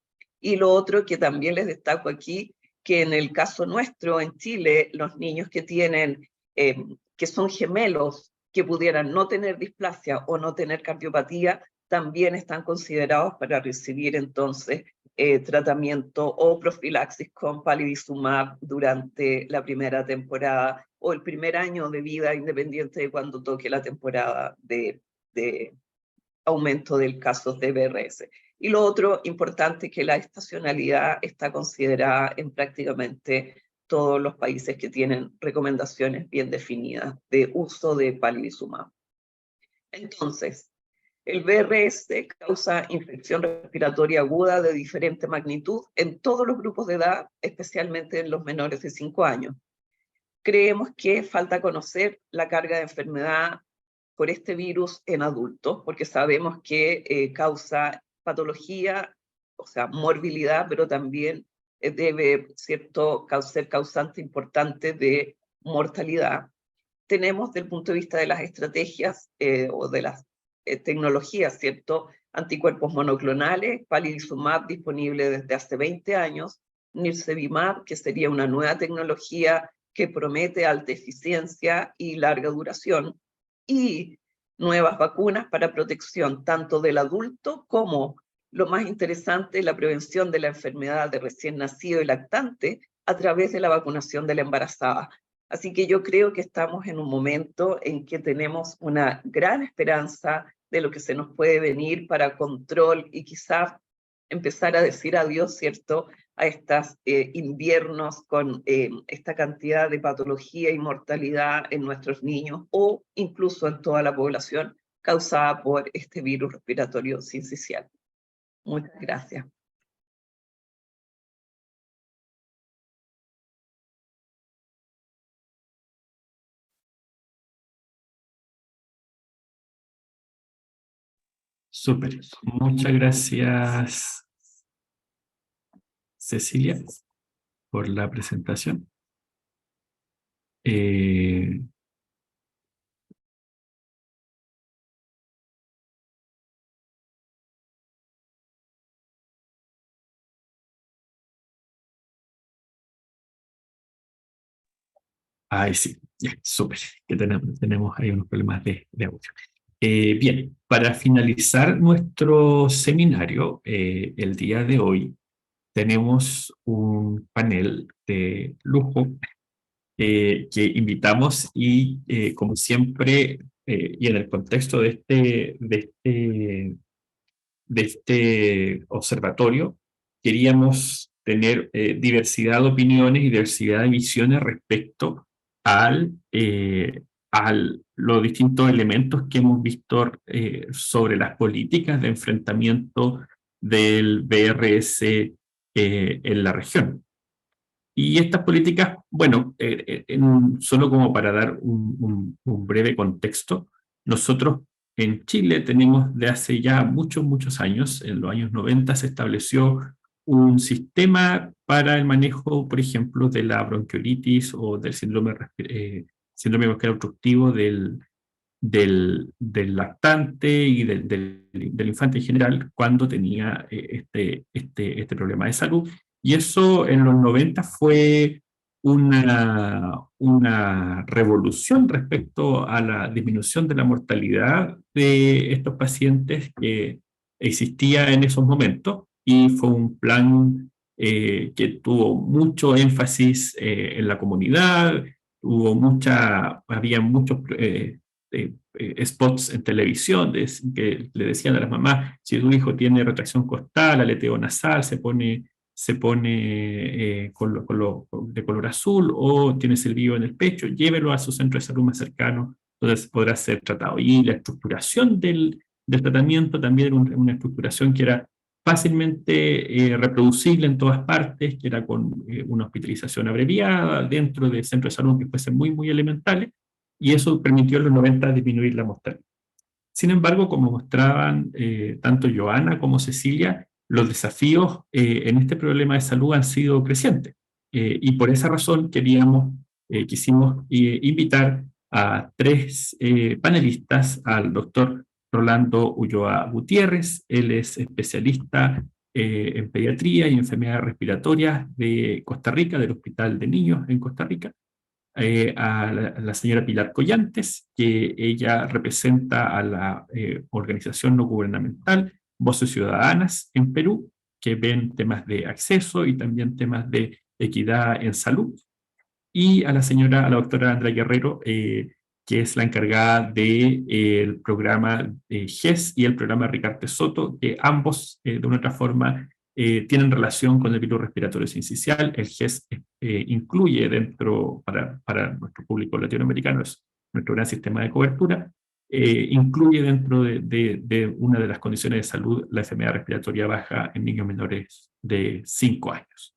C: Y lo otro que también les destaco aquí, que en el caso nuestro, en Chile, los niños que son gemelos, que pudieran no tener displasia o no tener cardiopatía, también están considerados para recibir entonces tratamiento o profilaxis con palivizumab durante la primera temporada o el primer año de vida, independiente de cuando toque la temporada de aumento del caso de BRS. Y lo otro importante es que la estacionalidad está considerada en prácticamente todos los países que tienen recomendaciones bien definidas de uso de palivizumab. Entonces, el BRS causa infección respiratoria aguda de diferente magnitud en todos los grupos de edad, especialmente en los menores de 5 años. Creemos que falta conocer la carga de enfermedad por este virus en adultos, porque sabemos que causa patología, o sea, morbilidad, pero también debe ser causante importante de mortalidad. Tenemos, desde el punto de vista de las estrategias o de las tecnologías, ¿cierto? Anticuerpos monoclonales, palivizumab disponible desde hace 20 años, nirsevimab, que sería una nueva tecnología que promete alta eficiencia y larga duración, y nuevas vacunas para protección tanto del adulto como, lo más interesante, la prevención de la enfermedad de recién nacido y lactante a través de la vacunación de la embarazada. Así que yo creo que estamos en un momento en que tenemos una gran esperanza de lo que se nos puede venir para control y quizás empezar a decir adiós, ¿cierto?, a estos inviernos con esta cantidad de patología y mortalidad en nuestros niños o incluso en toda la población causada por este virus respiratorio sincicial. Muchas gracias.
A: Súper. Muchas gracias, Cecilia, por la presentación. Sí, ya, súper, que tenemos ahí unos problemas de audio. Bien, para finalizar nuestro seminario, el día de hoy tenemos un panel de lujo que invitamos y como siempre, y en el contexto de este observatorio, queríamos tener diversidad de opiniones y diversidad de visiones respecto a los distintos elementos que hemos visto sobre las políticas de enfrentamiento del BRS en la región. Y estas políticas, bueno, solo como para dar un breve contexto, nosotros en Chile tenemos de hace ya muchos años, en los años 90 se estableció un sistema para el manejo, por ejemplo, de la bronquiolitis o del síndrome bronquial obstructivo del lactante y del infante en general cuando tenía este problema de salud. Y eso en los 90 fue una revolución respecto a la disminución de la mortalidad de estos pacientes que existía en esos momentos, y fue un plan que tuvo mucho énfasis en la comunidad, había muchos spots en televisión que le decían a las mamás: si tu hijo tiene retracción costal, aleteo nasal, se pone de color azul, o tiene silbido en el pecho, llévelo a su centro de salud más cercano, donde podrá ser tratado. Y la estructuración del tratamiento también era una estructuración que era fácilmente reproducible en todas partes, que era con una hospitalización abreviada dentro de centros de salud que fuesen muy, muy elementales, y eso permitió en los 90 disminuir la mortalidad. Sin embargo, como mostraban tanto Joana como Cecilia, los desafíos en este problema de salud han sido crecientes. Y por esa razón quisimos invitar a tres panelistas, al doctor Rolando Ulloa Gutiérrez. Él es especialista en pediatría y enfermedades respiratorias de Costa Rica, del Hospital de Niños en Costa Rica. A la señora Pilar Collantes, que ella representa a la organización no gubernamental Voces Ciudadanas en Perú, que ven temas de acceso y también temas de equidad en salud, y a la doctora Andrea Guerrero, que es la encargada del programa GES y el programa Ricarte Soto, que ambos, de una u otra forma, tienen relación con el virus respiratorio sincicial. El GES incluye para nuestro público latinoamericano, es nuestro gran sistema de cobertura, incluye dentro de una de las condiciones de salud la enfermedad respiratoria baja en niños menores de 5 años.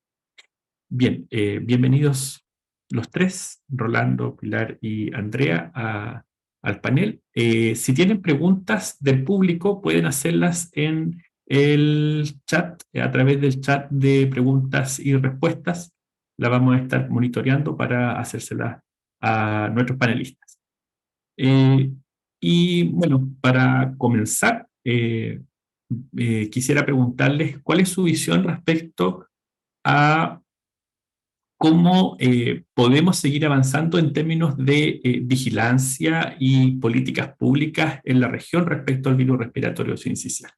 A: Bien, bienvenidos los tres, Rolando, Pilar y Andrea, al panel. Si tienen preguntas del público, pueden hacerlas en el chat, a través del chat de preguntas y respuestas. La vamos a estar monitoreando para hacérselas a nuestros panelistas. Y bueno, para comenzar, quisiera preguntarles cuál es su visión respecto a cómo podemos seguir avanzando en términos de vigilancia y políticas públicas en la región respecto al virus respiratorio sincicial.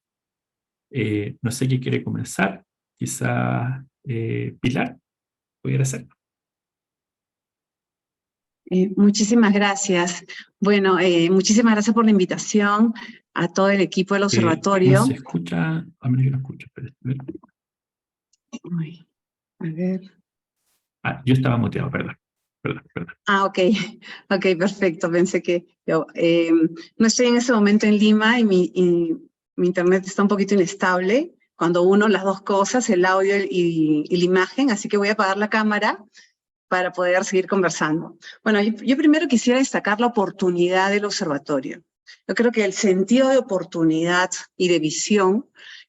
A: No sé quién quiere comenzar, quizá Pilar, ¿pudiera ser?
D: Muchísimas gracias. Bueno, muchísimas gracias por la invitación a todo el equipo del observatorio.
A: No se escucha, a menos que no escucho.
D: Uy, a ver.
A: Yo estaba muteado, perdón.
D: Ok, perfecto. Pensé que yo no estoy en ese momento en Lima y mi internet está un poquito inestable. Cuando uno las dos cosas, el audio y la imagen, así que voy a apagar la cámara para poder seguir conversando. Bueno, yo primero quisiera destacar la oportunidad del observatorio. Yo creo que el sentido de oportunidad y de visión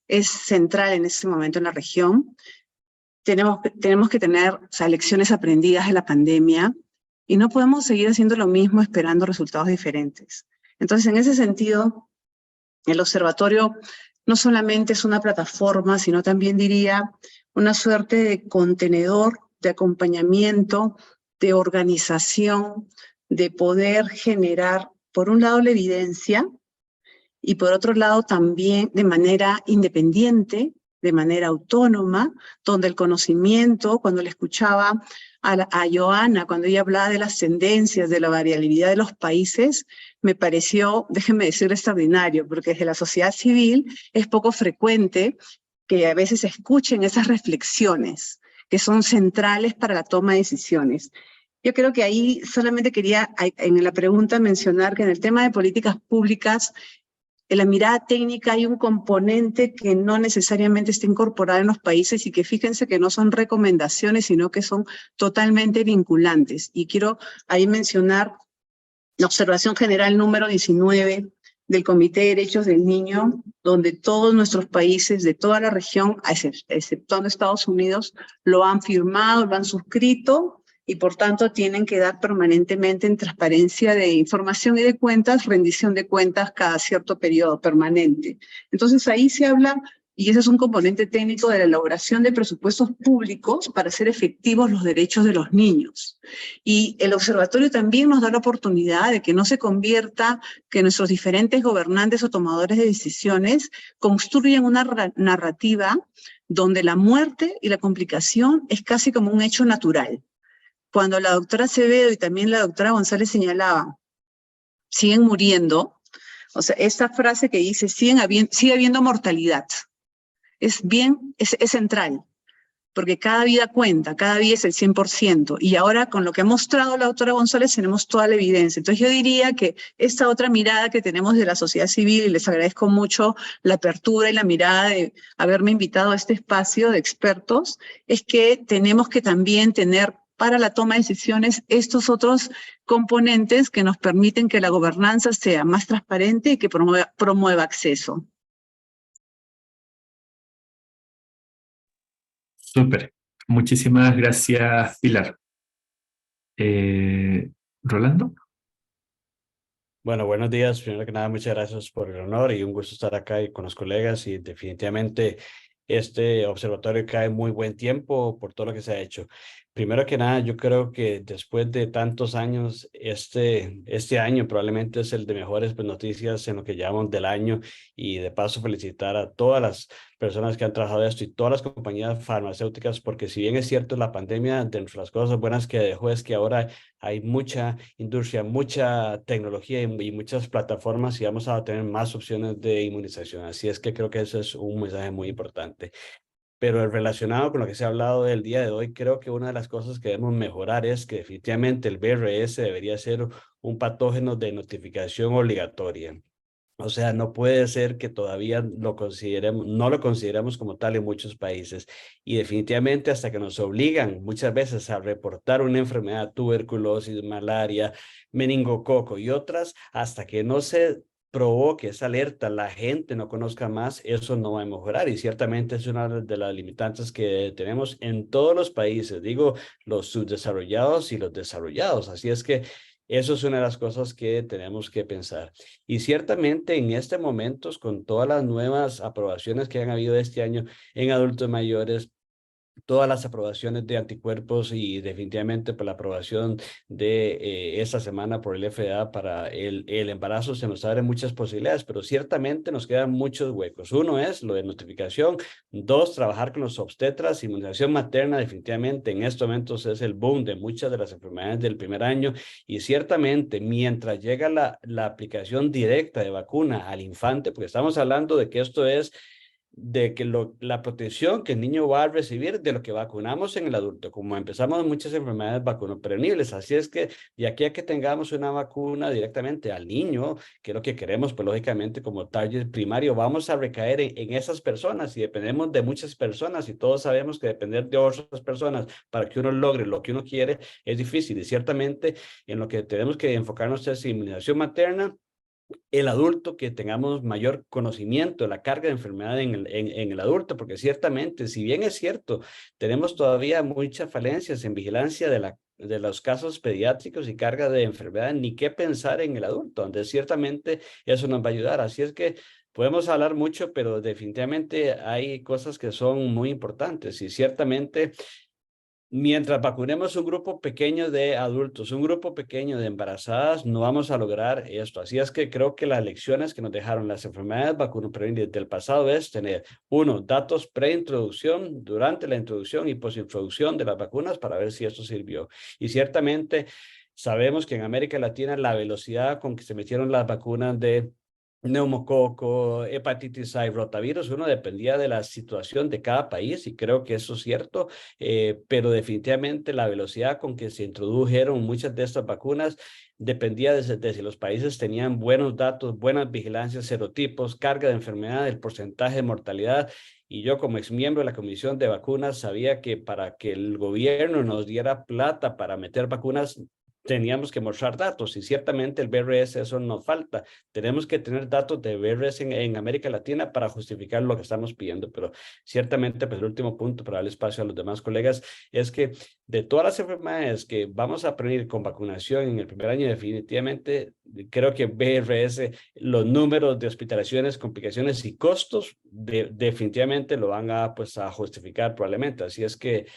D: es central en este momento en la región. Tenemos que tener lecciones aprendidas de la pandemia y no podemos seguir haciendo lo mismo esperando resultados diferentes. Entonces, en ese sentido, el observatorio no solamente es una plataforma, sino también diría una suerte de contenedor de acompañamiento, de organización, de poder generar, por un lado, la evidencia y por otro lado también de manera independiente, de manera autónoma, donde el conocimiento, cuando le escuchaba a Joana, cuando ella hablaba de las tendencias, de la variabilidad de los países, me pareció, déjenme decir, extraordinario, porque desde la sociedad civil es poco frecuente que a veces escuchen esas reflexiones que son centrales para la toma de decisiones. Yo creo que ahí solamente quería, en la pregunta, mencionar que en el tema de políticas públicas, en la mirada técnica hay un componente que no necesariamente está incorporado en los países y que fíjense que no son recomendaciones, sino que son totalmente vinculantes. Y quiero ahí mencionar la observación general número 19 del Comité de Derechos del Niño, donde todos nuestros países de toda la región, exceptuando Estados Unidos, lo han firmado, lo han suscrito, y por tanto tienen que dar permanentemente en transparencia de información y de cuentas, rendición de cuentas cada cierto periodo permanente. Entonces ahí se habla, y ese es un componente técnico de la elaboración de presupuestos públicos para hacer efectivos los derechos de los niños. Y el observatorio también nos da la oportunidad de que no se convierta, que nuestros diferentes gobernantes o tomadores de decisiones construyan una narrativa donde la muerte y la complicación es casi como un hecho natural. Cuando la doctora Acevedo y también la doctora González señalaban, siguen muriendo, o sea, esta frase que dice, sigue habiendo mortalidad, es central. porque cada vida cuenta, cada vida es el 100%. Y ahora con lo que ha mostrado la doctora González tenemos toda la evidencia. Entonces yo diría que esta otra mirada que tenemos de la sociedad civil, y les agradezco mucho la apertura y la mirada de haberme invitado a este espacio de expertos, es que tenemos que también tener para la toma de decisiones estos otros componentes que nos permiten que la gobernanza sea más transparente y que promueva acceso.
A: Súper. Muchísimas gracias, Pilar. ¿Rolando?
E: Bueno, buenos días. Primero que nada, muchas gracias por el honor y un gusto estar acá y con los colegas, y definitivamente este observatorio cae muy buen tiempo por todo lo que se ha hecho. Primero que nada, yo creo que después de tantos años, este año probablemente es el de mejores noticias en lo que llamamos del año, y de paso felicitar a todas las personas que han trabajado esto y todas las compañías farmacéuticas, porque si bien es cierto la pandemia, dentro de las cosas buenas que dejó es que ahora hay mucha industria, mucha tecnología y muchas plataformas, y vamos a tener más opciones de inmunización. Así es que creo que eso es un mensaje muy importante. Pero relacionado con lo que se ha hablado del día de hoy, creo que una de las cosas que debemos mejorar es que definitivamente el VRS debería ser un patógeno de notificación obligatoria. O sea, no puede ser que todavía no lo consideremos como tal en muchos países. Y definitivamente hasta que nos obligan muchas veces a reportar una enfermedad, tuberculosis, malaria, meningococo y otras, hasta que no se provoque esa alerta, la gente no conozca más, eso no va a mejorar. Y ciertamente es una de las limitantes que tenemos en todos los países, digo, los subdesarrollados y los desarrollados. Así es que eso es una de las cosas que tenemos que pensar. Y ciertamente en este momento, con todas las nuevas aprobaciones que han habido este año en adultos mayores, todas las aprobaciones de anticuerpos y definitivamente por la aprobación de esta semana por el FDA para el embarazo, se nos abren muchas posibilidades, pero ciertamente nos quedan muchos huecos. Uno es lo de notificación. Dos, trabajar con los obstetras. Inmunización materna definitivamente en estos momentos es el boom de muchas de las enfermedades del primer año, y ciertamente mientras llega la aplicación directa de vacuna al infante, porque estamos hablando de que esto es de que la protección que el niño va a recibir de lo que vacunamos en el adulto, como empezamos muchas enfermedades vacunoprevenibles. Así es que de aquí a que tengamos una vacuna directamente al niño, que es lo que queremos, pues lógicamente como target primario, vamos a recaer en esas personas, y dependemos de muchas personas, y todos sabemos que depender de otras personas para que uno logre lo que uno quiere es difícil, y ciertamente en lo que tenemos que enfocarnos es inmunización materna, el adulto, que tengamos mayor conocimiento de la carga de enfermedad en el adulto, porque ciertamente, si bien es cierto, tenemos todavía muchas falencias en vigilancia de los casos pediátricos y carga de enfermedad, ni qué pensar en el adulto, donde ciertamente eso nos va a ayudar. Así es que podemos hablar mucho, pero definitivamente hay cosas que son muy importantes, y ciertamente mientras vacunemos un grupo pequeño de adultos, un grupo pequeño de embarazadas, no vamos a lograr esto. Así es que creo que las lecciones que nos dejaron las enfermedades vacunoprevenibles del pasado es tener, uno, datos preintroducción, durante la introducción y posintroducción de las vacunas para ver si esto sirvió. Y ciertamente sabemos que en América Latina la velocidad con que se metieron las vacunas de neumococo, hepatitis A y rotavirus, uno dependía de la situación de cada país, y creo que eso es cierto, pero definitivamente la velocidad con que se introdujeron muchas de estas vacunas dependía de si los países tenían buenos datos, buenas vigilancias, serotipos, carga de enfermedad, el porcentaje de mortalidad. Y yo como exmiembro de la Comisión de Vacunas sabía que para que el gobierno nos diera plata para meter vacunas, teníamos que mostrar datos, y ciertamente el BRS eso nos falta. Tenemos que tener datos de BRS en América Latina para justificar lo que estamos pidiendo, pero ciertamente pues el último punto para darle espacio a los demás colegas es que de todas las enfermedades que vamos a prevenir con vacunación en el primer año, definitivamente creo que BRS, los números de hospitalizaciones, complicaciones y costos definitivamente lo van a justificar probablemente. Así es que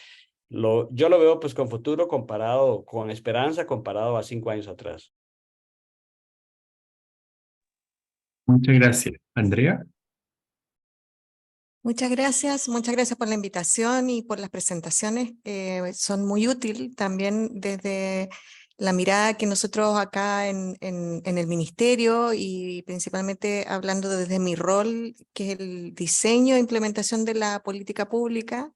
E: yo lo veo pues con futuro comparado, con esperanza comparado a 5 años atrás.
A: Muchas gracias. Andrea.
F: Muchas gracias por la invitación y por las presentaciones. Son muy útiles también desde la mirada que nosotros acá en el ministerio, y principalmente hablando desde mi rol, que es el diseño e implementación de la política pública.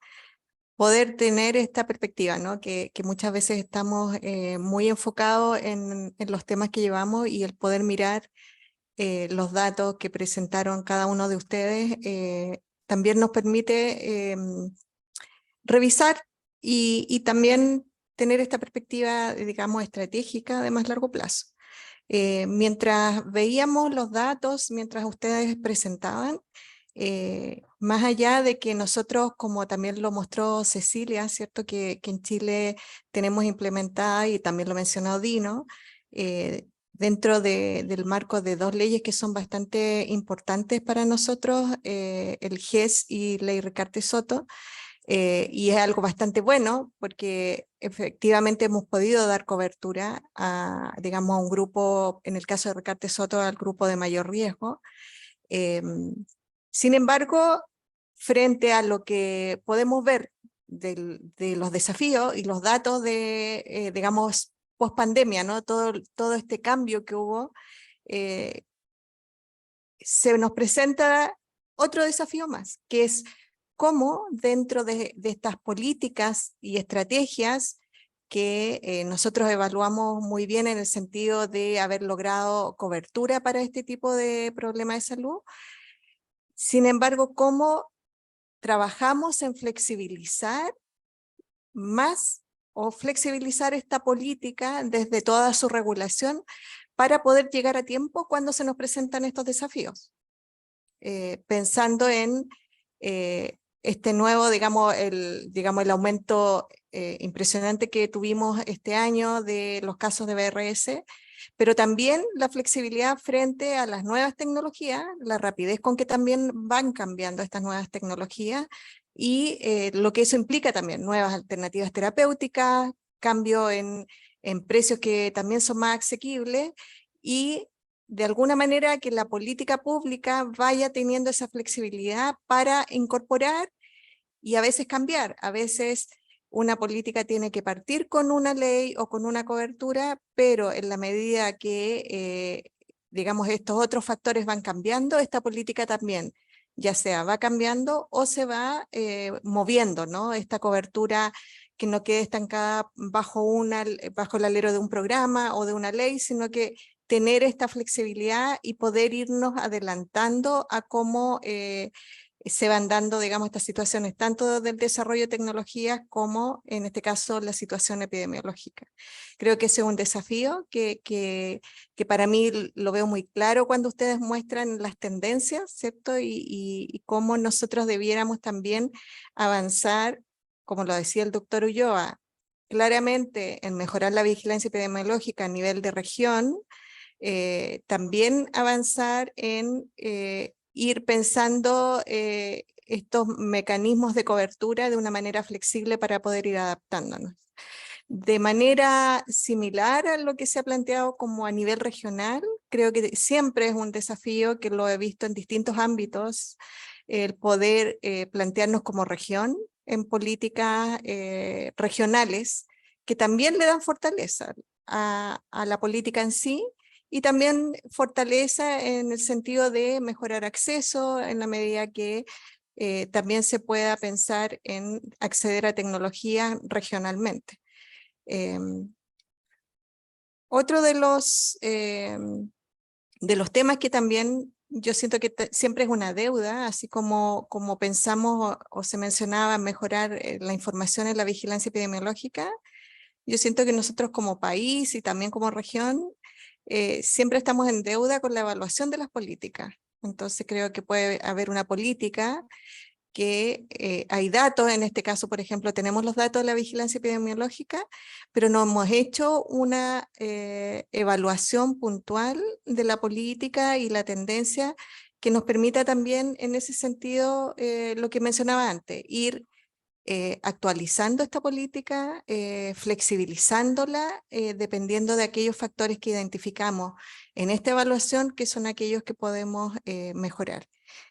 F: poder tener esta perspectiva, ¿no? Que muchas veces estamos muy enfocados en los temas que llevamos, y el poder mirar los datos que presentaron cada uno de ustedes también nos permite revisar y también tener esta perspectiva, digamos, estratégica de más largo plazo. Mientras veíamos los datos, mientras ustedes presentaban, más allá de que nosotros, como también lo mostró Cecilia, ¿cierto? Que en Chile tenemos implementada, y también lo mencionó Dino, dentro del marco de dos leyes que son bastante importantes para nosotros, el GES y Ley Recarte-Soto, y es algo bastante bueno porque efectivamente hemos podido dar cobertura a, digamos, a un grupo, en el caso de Recarte-Soto, al grupo de mayor riesgo. Sin embargo, frente a lo que podemos ver de los desafíos y los datos de, digamos, post-pandemia, ¿no? Todo este cambio que hubo, se nos presenta otro desafío más, que es cómo dentro de estas políticas y estrategias que nosotros evaluamos muy bien en el sentido de haber logrado cobertura para este tipo de problemas de salud, sin embargo, cómo trabajamos en flexibilizar más o flexibilizar esta política desde toda su regulación para poder llegar a tiempo cuando se nos presentan estos desafíos. Pensando en este nuevo, digamos, el aumento impresionante que tuvimos este año de los casos de BRS, pero también la flexibilidad frente a las nuevas tecnologías, la rapidez con que también van cambiando estas nuevas tecnologías, y lo que eso implica también, nuevas alternativas terapéuticas, cambio en precios que también son más asequibles, y de alguna manera que la política pública vaya teniendo esa flexibilidad para incorporar y a veces cambiar. A veces una política tiene que partir con una ley o con una cobertura, pero en la medida que, digamos, estos otros factores van cambiando, esta política también, ya sea va cambiando o se va moviendo, ¿no? Esta cobertura que no quede estancada bajo el alero de un programa o de una ley, sino que tener esta flexibilidad y poder irnos adelantando a cómo se van dando, digamos, estas situaciones, tanto del desarrollo de tecnologías como, en este caso, la situación epidemiológica. Creo que ese es un desafío que para mí lo veo muy claro cuando ustedes muestran las tendencias, ¿cierto? Y cómo nosotros debiéramos también avanzar, como lo decía el doctor Ulloa, claramente en mejorar la vigilancia epidemiológica a nivel de región, también avanzar en ir pensando estos mecanismos de cobertura de una manera flexible para poder ir adaptándonos. De manera similar a lo que se ha planteado como a nivel regional, creo que siempre es un desafío, que lo he visto en distintos ámbitos, el poder plantearnos como región en políticas regionales que también le dan fortaleza a la política en sí, y también fortaleza en el sentido de mejorar acceso en la medida que también se pueda pensar en acceder a tecnología regionalmente. Otro de los temas que también yo siento que siempre es una deuda, así como pensamos o se mencionaba mejorar la información en la vigilancia epidemiológica, yo siento que nosotros como país y también como región siempre estamos en deuda con la evaluación de las políticas. Entonces creo que puede haber una política que hay datos, en este caso, por ejemplo, tenemos los datos de la vigilancia epidemiológica, pero no hemos hecho una evaluación puntual de la política y la tendencia que nos permita también en ese sentido lo que mencionaba antes, ir actualizando esta política, flexibilizándola, dependiendo de aquellos factores que identificamos en esta evaluación, que son aquellos que podemos mejorar.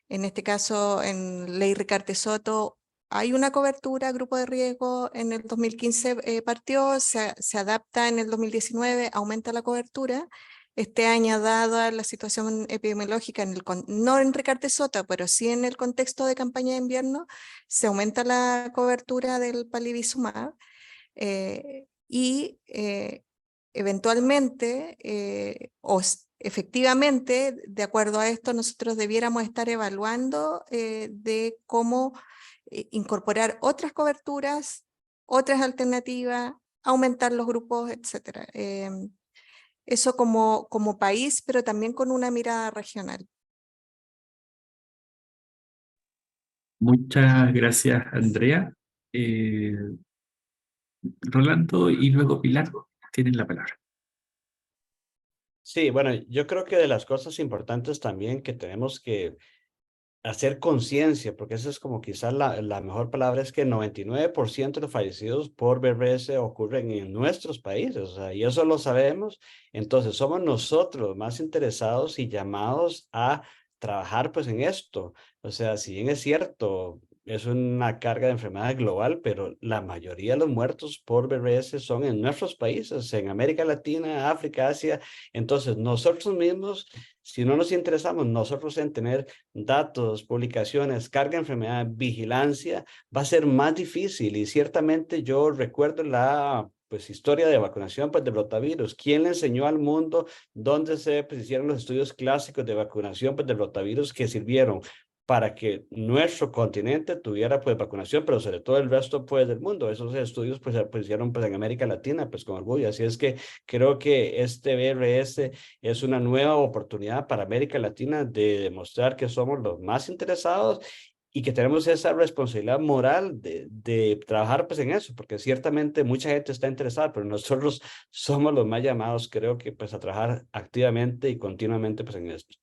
F: En este caso, en Ley Recarte-Soto, hay una cobertura, grupo de riesgo, en el 2015 partió, se adapta en el 2019, aumenta la cobertura. este año, dada la situación epidemiológica, no en Ricardo Sota, pero sí en el contexto de campaña de invierno, se aumenta la cobertura del palivizumab y eventualmente, efectivamente, de acuerdo a esto, nosotros debiéramos estar evaluando de cómo incorporar otras coberturas, otras alternativas, aumentar los grupos, etc. Eso como país, pero también con una mirada regional.
A: Muchas gracias, Andrea. Rolando y luego Pilar tienen la palabra.
E: Sí, bueno, yo creo que de las cosas importantes también que tenemos que hacer conciencia, porque esa es como quizás la mejor palabra, es que el 99% de los fallecidos por VRS ocurren en nuestros países, o sea, y eso lo sabemos, entonces somos nosotros más interesados y llamados a trabajar pues en esto, o sea, si bien es cierto, es una carga de enfermedad global, pero la mayoría de los muertos por VRS son en nuestros países, en América Latina, África, Asia, entonces nosotros mismos, si no nos interesamos nosotros en tener datos, publicaciones, carga de enfermedad, vigilancia, va a ser más difícil. Y ciertamente yo recuerdo la historia de vacunación pues, de rotavirus. ¿Quién le enseñó al mundo dónde se hicieron los estudios clásicos de vacunación pues, de rotavirus que sirvieron para que nuestro continente tuviera pues vacunación, pero sobre todo el resto pues del mundo? Esos estudios pues se hicieron pues en América Latina pues con orgullo. Así es que creo que este VRS es una nueva oportunidad para América Latina de demostrar que somos los más interesados y que tenemos esa responsabilidad moral de trabajar pues en eso, porque ciertamente mucha gente está interesada, pero nosotros somos los más llamados, creo que pues a trabajar activamente y continuamente pues en esto.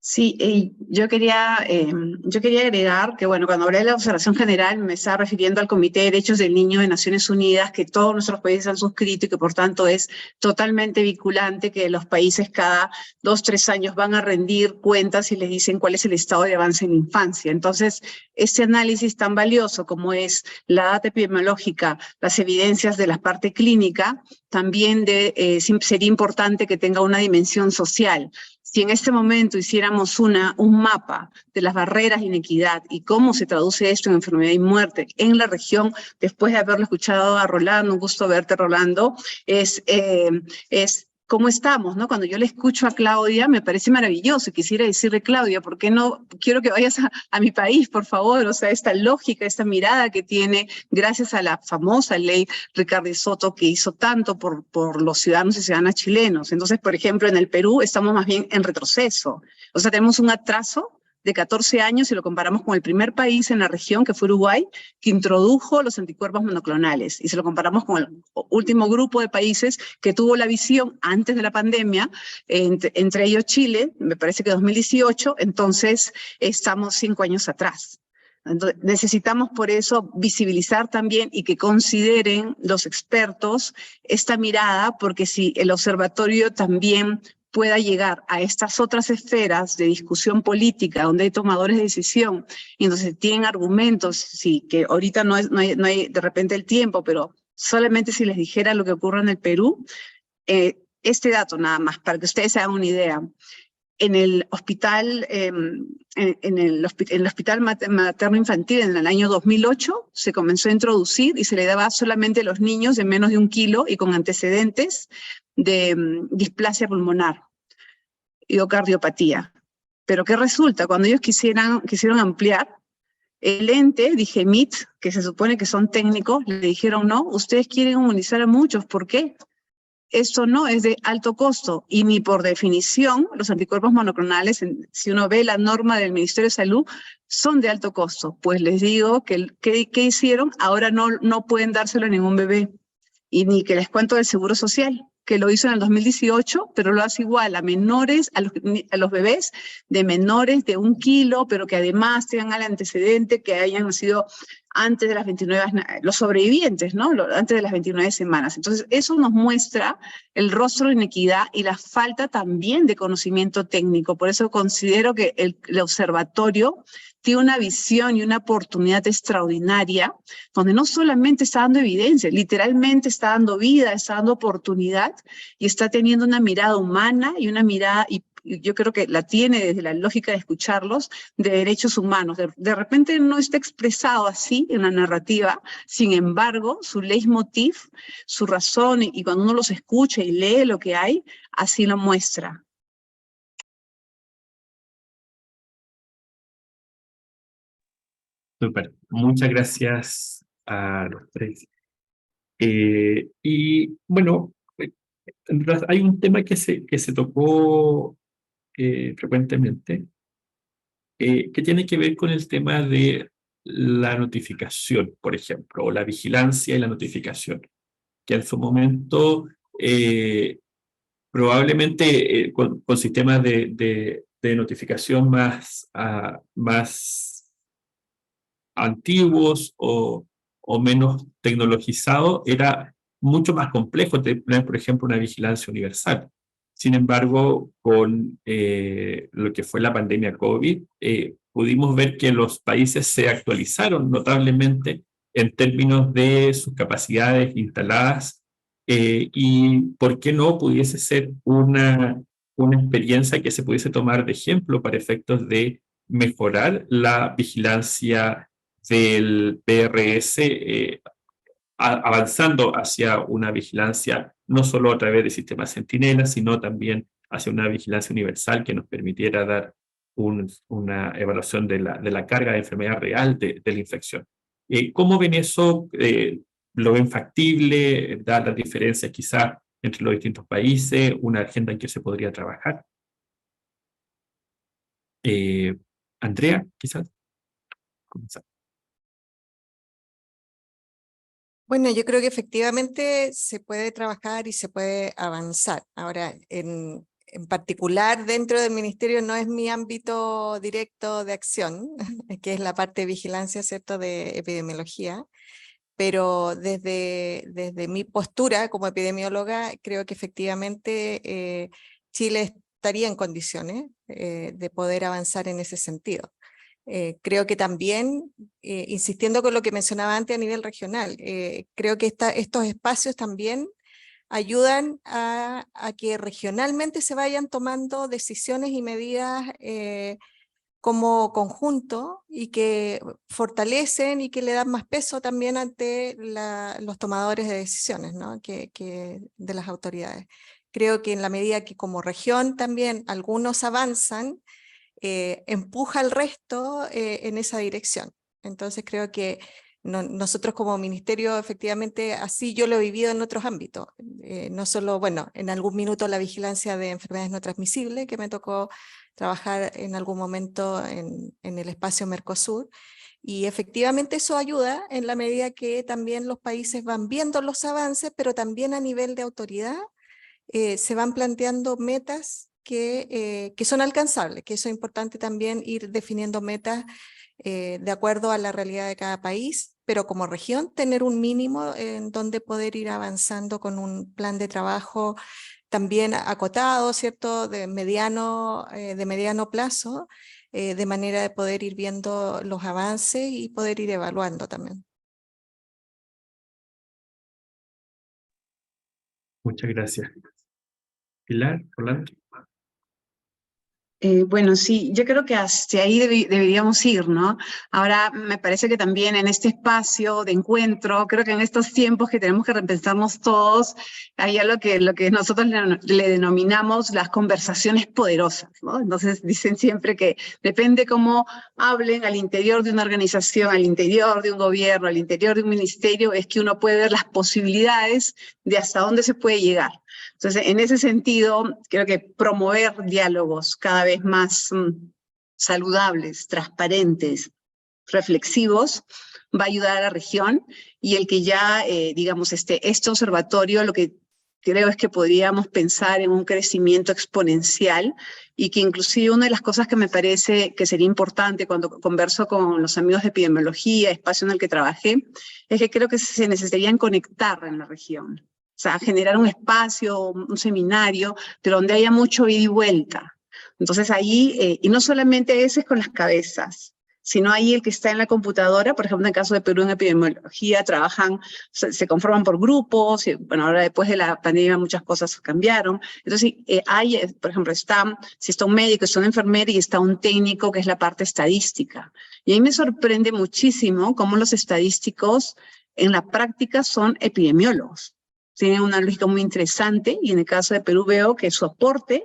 D: Sí, yo quería agregar que, bueno, cuando hablé de la observación general me estaba refiriendo al Comité de Derechos del Niño de Naciones Unidas, que todos nuestros países han suscrito y que por tanto es totalmente vinculante, que los países cada 2-3 años van a rendir cuentas y les dicen cuál es el estado de avance en la infancia. Entonces, este análisis tan valioso como es la data epidemiológica, las evidencias de la parte clínica, también sería importante que tenga una dimensión social. Si en este momento hiciéramos un mapa de las barreras de inequidad y cómo se traduce esto en enfermedad y muerte en la región, después de haberlo escuchado a Rolando, un gusto verte, Rolando, es cómo estamos, ¿no? Cuando yo le escucho a Claudia, me parece maravilloso. Quisiera decirle, Claudia, ¿por qué no? Quiero que vayas a mi país, por favor. O sea, esta lógica, esta mirada que tiene, gracias a la famosa ley Ricardo Soto, que hizo tanto por los ciudadanos y ciudadanas chilenos. Entonces, por ejemplo, en el Perú estamos más bien en retroceso. O sea, tenemos un atraso de 14 años si lo comparamos con el primer país en la región, que fue Uruguay, que introdujo los anticuerpos monoclonales. Y si lo comparamos con el último grupo de países que tuvo la visión antes de la pandemia, entre ellos Chile, me parece que 2018, entonces estamos 5 años atrás. Entonces, necesitamos por eso visibilizar también y que consideren los expertos esta mirada, porque si el observatorio también pueda llegar a estas otras esferas de discusión política donde hay tomadores de decisión y entonces tienen argumentos, sí, que ahorita no hay de repente el tiempo, pero solamente si les dijera lo que ocurre en el Perú, este dato nada más, para que ustedes se hagan una idea. En el hospital, en el hospital materno-infantil en el año 2008 se comenzó a introducir y se le daba solamente a los niños de menos de 1 kilo y con antecedentes de displasia pulmonar y o cardiopatía. Pero ¿qué resulta? Cuando ellos quisieron ampliar, el ente, DIGEMIT, que se supone que son técnicos, le dijeron, no, ustedes quieren inmunizar a muchos, ¿por qué? Esto no es de alto costo y ni por definición los anticuerpos monoclonales, si uno ve la norma del Ministerio de Salud, son de alto costo. Pues les digo que ¿qué hicieron? Ahora no pueden dárselo a ningún bebé. Y ni que les cuento del Seguro Social, que lo hizo en el 2018, pero lo hace igual a menores, a los bebés de menores de 1 kilo, pero que además tengan el antecedente que hayan sido antes de las 29, los sobrevivientes, ¿no? Antes de las 29 semanas. Entonces, eso nos muestra el rostro de inequidad y la falta también de conocimiento técnico. Por eso considero que el observatorio tiene una visión y una oportunidad extraordinaria, donde no solamente está dando evidencia, literalmente está dando vida, está dando oportunidad y está teniendo una mirada humana y una mirada, y yo creo que la tiene desde la lógica de escucharlos, de derechos humanos. De repente no está expresado así en la narrativa, sin embargo, su leitmotiv, su razón, y cuando uno los escucha y lee lo que hay, así lo muestra.
A: Súper, muchas gracias a los tres. Y bueno, en realidad hay un tema que se tocó frecuentemente, que tiene que ver con el tema de la notificación, por ejemplo, o la vigilancia y la notificación, que en su momento probablemente con sistemas de notificación más antiguos o menos tecnologizados, era mucho más complejo tener, por ejemplo, una vigilancia universal. Sin embargo, con lo que fue la pandemia COVID, pudimos ver que los países se actualizaron notablemente en términos de sus capacidades instaladas y, ¿por qué no pudiese ser una experiencia que se pudiese tomar de ejemplo para efectos de mejorar la vigilancia del PRS, avanzando hacia una vigilancia no solo a través de sistemas Centinela, sino también hacia una vigilancia universal que nos permitiera dar una evaluación de la carga de enfermedad real de la infección. ¿Cómo ven eso? ¿Lo ven factible? ¿Da las diferencias quizás entre los distintos países? ¿Una agenda en que se podría trabajar? Andrea, quizás. Comenzar.
F: Bueno, yo creo que efectivamente se puede trabajar y se puede avanzar. Ahora, en particular dentro del ministerio no es mi ámbito directo de acción, que es la parte de vigilancia, ¿cierto?, de epidemiología, pero desde mi postura como epidemióloga creo que efectivamente Chile estaría en condiciones de poder avanzar en ese sentido. Creo que también, insistiendo con lo que mencionaba antes a nivel regional, creo que estos espacios también ayudan a que regionalmente se vayan tomando decisiones y medidas como conjunto y que fortalecen y que le dan más peso también ante los tomadores de decisiones, ¿no? que de las autoridades. Creo que en la medida que como región también algunos avanzan, empuja al resto en esa dirección. Entonces creo que nosotros como ministerio efectivamente así yo lo he vivido en otros ámbitos, no solo, bueno, en algún minuto la vigilancia de enfermedades no transmisibles, que me tocó trabajar en algún momento en el espacio Mercosur, y efectivamente eso ayuda en la medida que también los países van viendo los avances, pero también a nivel de autoridad se van planteando metas que son alcanzables, que eso es importante también ir definiendo metas de acuerdo a la realidad de cada país, pero como región tener un mínimo en donde poder ir avanzando con un plan de trabajo también acotado, ¿cierto?, de mediano plazo, de manera de poder ir viendo los avances y poder ir evaluando también.
A: Muchas gracias. Pilar, Rolando.
D: Bueno, sí, yo creo que hasta ahí deberíamos ir, ¿no? Ahora, me parece que también en este espacio de encuentro, creo que en estos tiempos que tenemos que repensarnos todos, hay algo que nosotros le denominamos las conversaciones poderosas, ¿no? Entonces dicen siempre que depende cómo hablen al interior de una organización, al interior de un gobierno, al interior de un ministerio, es que uno puede ver las posibilidades de hasta dónde se puede llegar. Entonces, en ese sentido, creo que promover diálogos cada vez más saludables, transparentes, reflexivos, va a ayudar a la región, y el que ya, digamos, este observatorio lo que creo es que podríamos pensar en un crecimiento exponencial y que inclusive una de las cosas que me parece que sería importante cuando converso con los amigos de epidemiología, espacio en el que trabajé, es que creo que se necesitarían conectar en la región. O sea, generar un espacio, un seminario, pero donde haya mucho ida y vuelta. Entonces ahí, y no solamente ese es con las cabezas, sino ahí el que está en la computadora, por ejemplo, en el caso de Perú en epidemiología, trabajan, se conforman por grupos, y, bueno, ahora después de la pandemia muchas cosas cambiaron. Entonces, hay, por ejemplo, si está un médico, está una enfermera y está un técnico, que es la parte estadística. Y a mí me sorprende muchísimo cómo los estadísticos en la práctica son epidemiólogos. Tienen una lógica muy interesante y en el caso de Perú veo que su aporte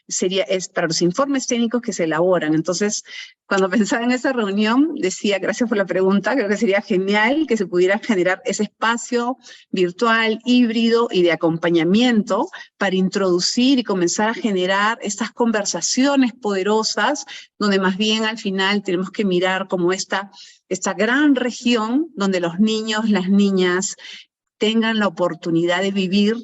D: es para los informes técnicos que se elaboran. Entonces, cuando pensaba en esa reunión, decía, gracias por la pregunta, creo que sería genial que se pudiera generar ese espacio virtual, híbrido y de acompañamiento para introducir y comenzar a generar estas conversaciones poderosas, donde más bien al final tenemos que mirar como esta gran región donde los niños, las niñas tengan la oportunidad de vivir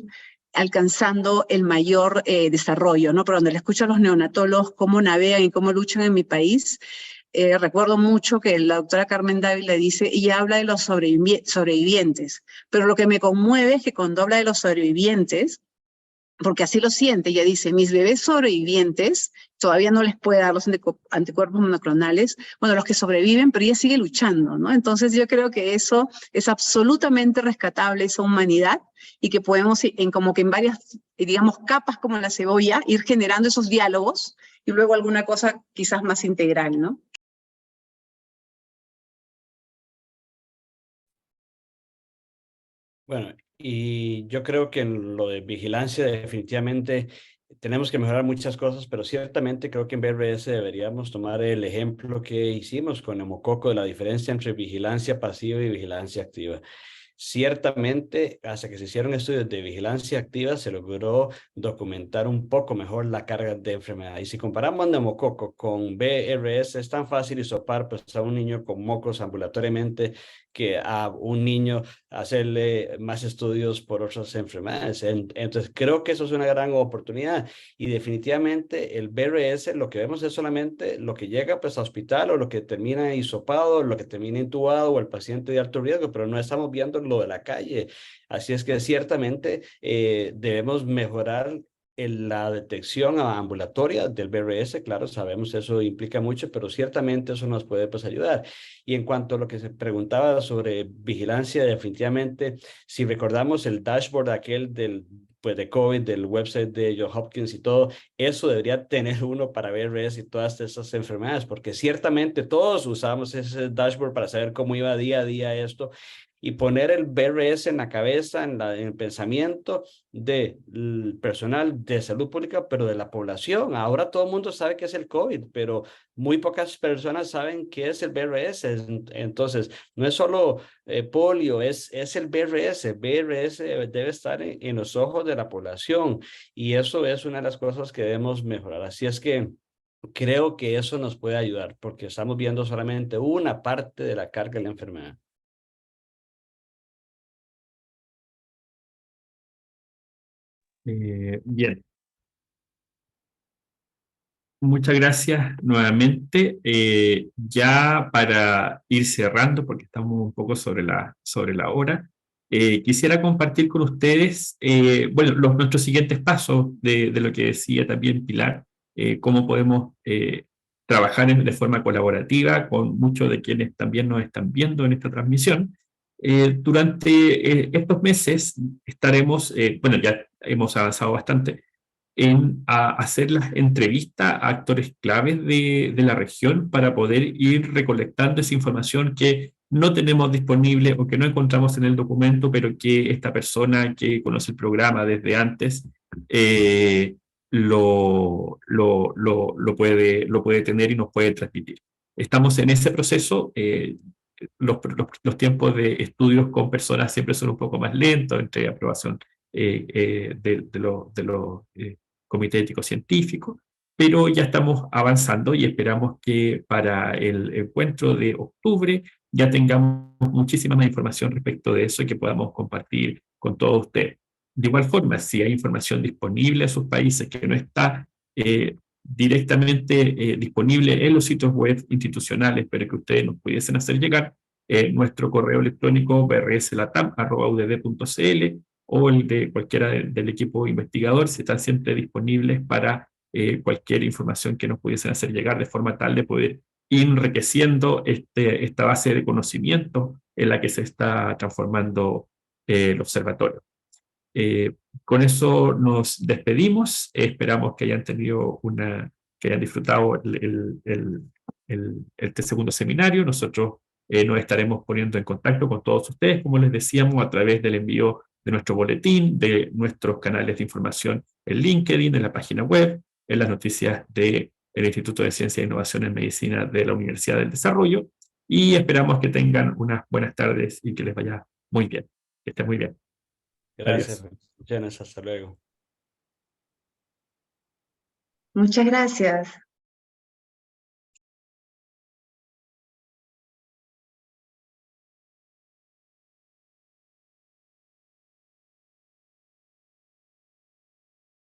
D: alcanzando el mayor desarrollo, ¿no? Pero donde le escucho a los neonatólogos cómo navegan y cómo luchan en mi país, recuerdo mucho que la doctora Carmen Dávila dice, ella habla de los sobrevivientes, pero lo que me conmueve es que cuando habla de los sobrevivientes, porque así lo siente, ella dice, mis bebés sobrevivientes, todavía no les puede dar los anticuerpos monoclonales, bueno, los que sobreviven, pero ella sigue luchando, ¿no? Entonces yo creo que eso es absolutamente rescatable, esa humanidad, y que podemos, como que en varias, digamos, capas como la cebolla, ir generando esos diálogos, y luego alguna cosa quizás más integral, ¿no?
E: Bueno, y yo creo que en lo de vigilancia definitivamente tenemos que mejorar muchas cosas, pero ciertamente creo que en BRS deberíamos tomar el ejemplo que hicimos con neumococo de la diferencia entre vigilancia pasiva y vigilancia activa. Ciertamente, hasta que se hicieron estudios de vigilancia activa, se logró documentar un poco mejor la carga de enfermedad. Y si comparamos neumococo con BRS, es tan fácil hisopar pues, a un niño con mocos ambulatoriamente que a un niño hacerle más estudios por otras enfermedades. Entonces, creo que eso es una gran oportunidad. Y definitivamente el BRS, lo que vemos es solamente lo que llega pues, a hospital o lo que termina hisopado, lo que termina intubado o el paciente de alto riesgo, pero no estamos viendo lo de la calle. Así es que ciertamente debemos mejorar la detección ambulatoria del BRS, claro, sabemos eso implica mucho, pero ciertamente eso nos puede pues, ayudar. Y en cuanto a lo que se preguntaba sobre vigilancia, definitivamente, si recordamos el dashboard aquel pues de COVID, del website de Johns Hopkins y todo, eso debería tener uno para BRS y todas esas enfermedades, porque ciertamente todos usamos ese dashboard para saber cómo iba día a día esto, y poner el BRS en la cabeza, en el pensamiento del personal de salud pública, pero de la población. Ahora todo el mundo sabe qué es el COVID, pero muy pocas personas saben qué es el BRS. Entonces, no es solo polio, es el BRS. BRS debe estar en los ojos de la población y eso es una de las cosas que debemos mejorar. Así es que creo que eso nos puede ayudar porque estamos viendo solamente una parte de la carga de la enfermedad.
A: Bien, muchas gracias nuevamente. Ya para ir cerrando, porque estamos un poco sobre la hora, quisiera compartir con ustedes, bueno, nuestros siguientes pasos de lo que decía también Pilar, cómo podemos trabajar de forma colaborativa con muchos de quienes también nos están viendo en esta transmisión. Durante estos meses estaremos, bueno, ya hemos avanzado bastante en hacer las entrevistas a actores claves de la región para poder ir recolectando esa información que no tenemos disponible o que no encontramos en el documento, pero que esta persona que conoce el programa desde antes lo puede tener y nos puede transmitir. Estamos en ese proceso. Los tiempos de estudios con personas siempre son un poco más lentos entre aprobación de los comité ético científico, pero ya estamos avanzando y esperamos que para el encuentro de octubre ya tengamos muchísima más información respecto de eso y que podamos compartir con todos ustedes. De igual forma, si hay información disponible en sus países que no está directamente disponible en los sitios web institucionales, pero que ustedes nos pudiesen hacer llegar, nuestro correo electrónico brslatam@udd.cl o el de cualquiera del equipo investigador, si están siempre disponibles para cualquier información que nos pudiesen hacer llegar, de forma tal de poder ir enriqueciendo esta base de conocimiento en la que se está transformando el observatorio. Con eso nos despedimos, esperamos que hayan tenido que hayan disfrutado este segundo seminario. Nosotros nos estaremos poniendo en contacto con todos ustedes, como les decíamos, a través del envío de nuestro boletín, de nuestros canales de información en LinkedIn, en la página web, en las noticias del Instituto de Ciencia e Innovación en Medicina de la Universidad del Desarrollo, y esperamos que tengan unas buenas tardes y que les vaya muy bien. Que estén muy bien.
E: Gracias,
A: Adiós.
E: Janice, hasta luego.
D: Muchas gracias.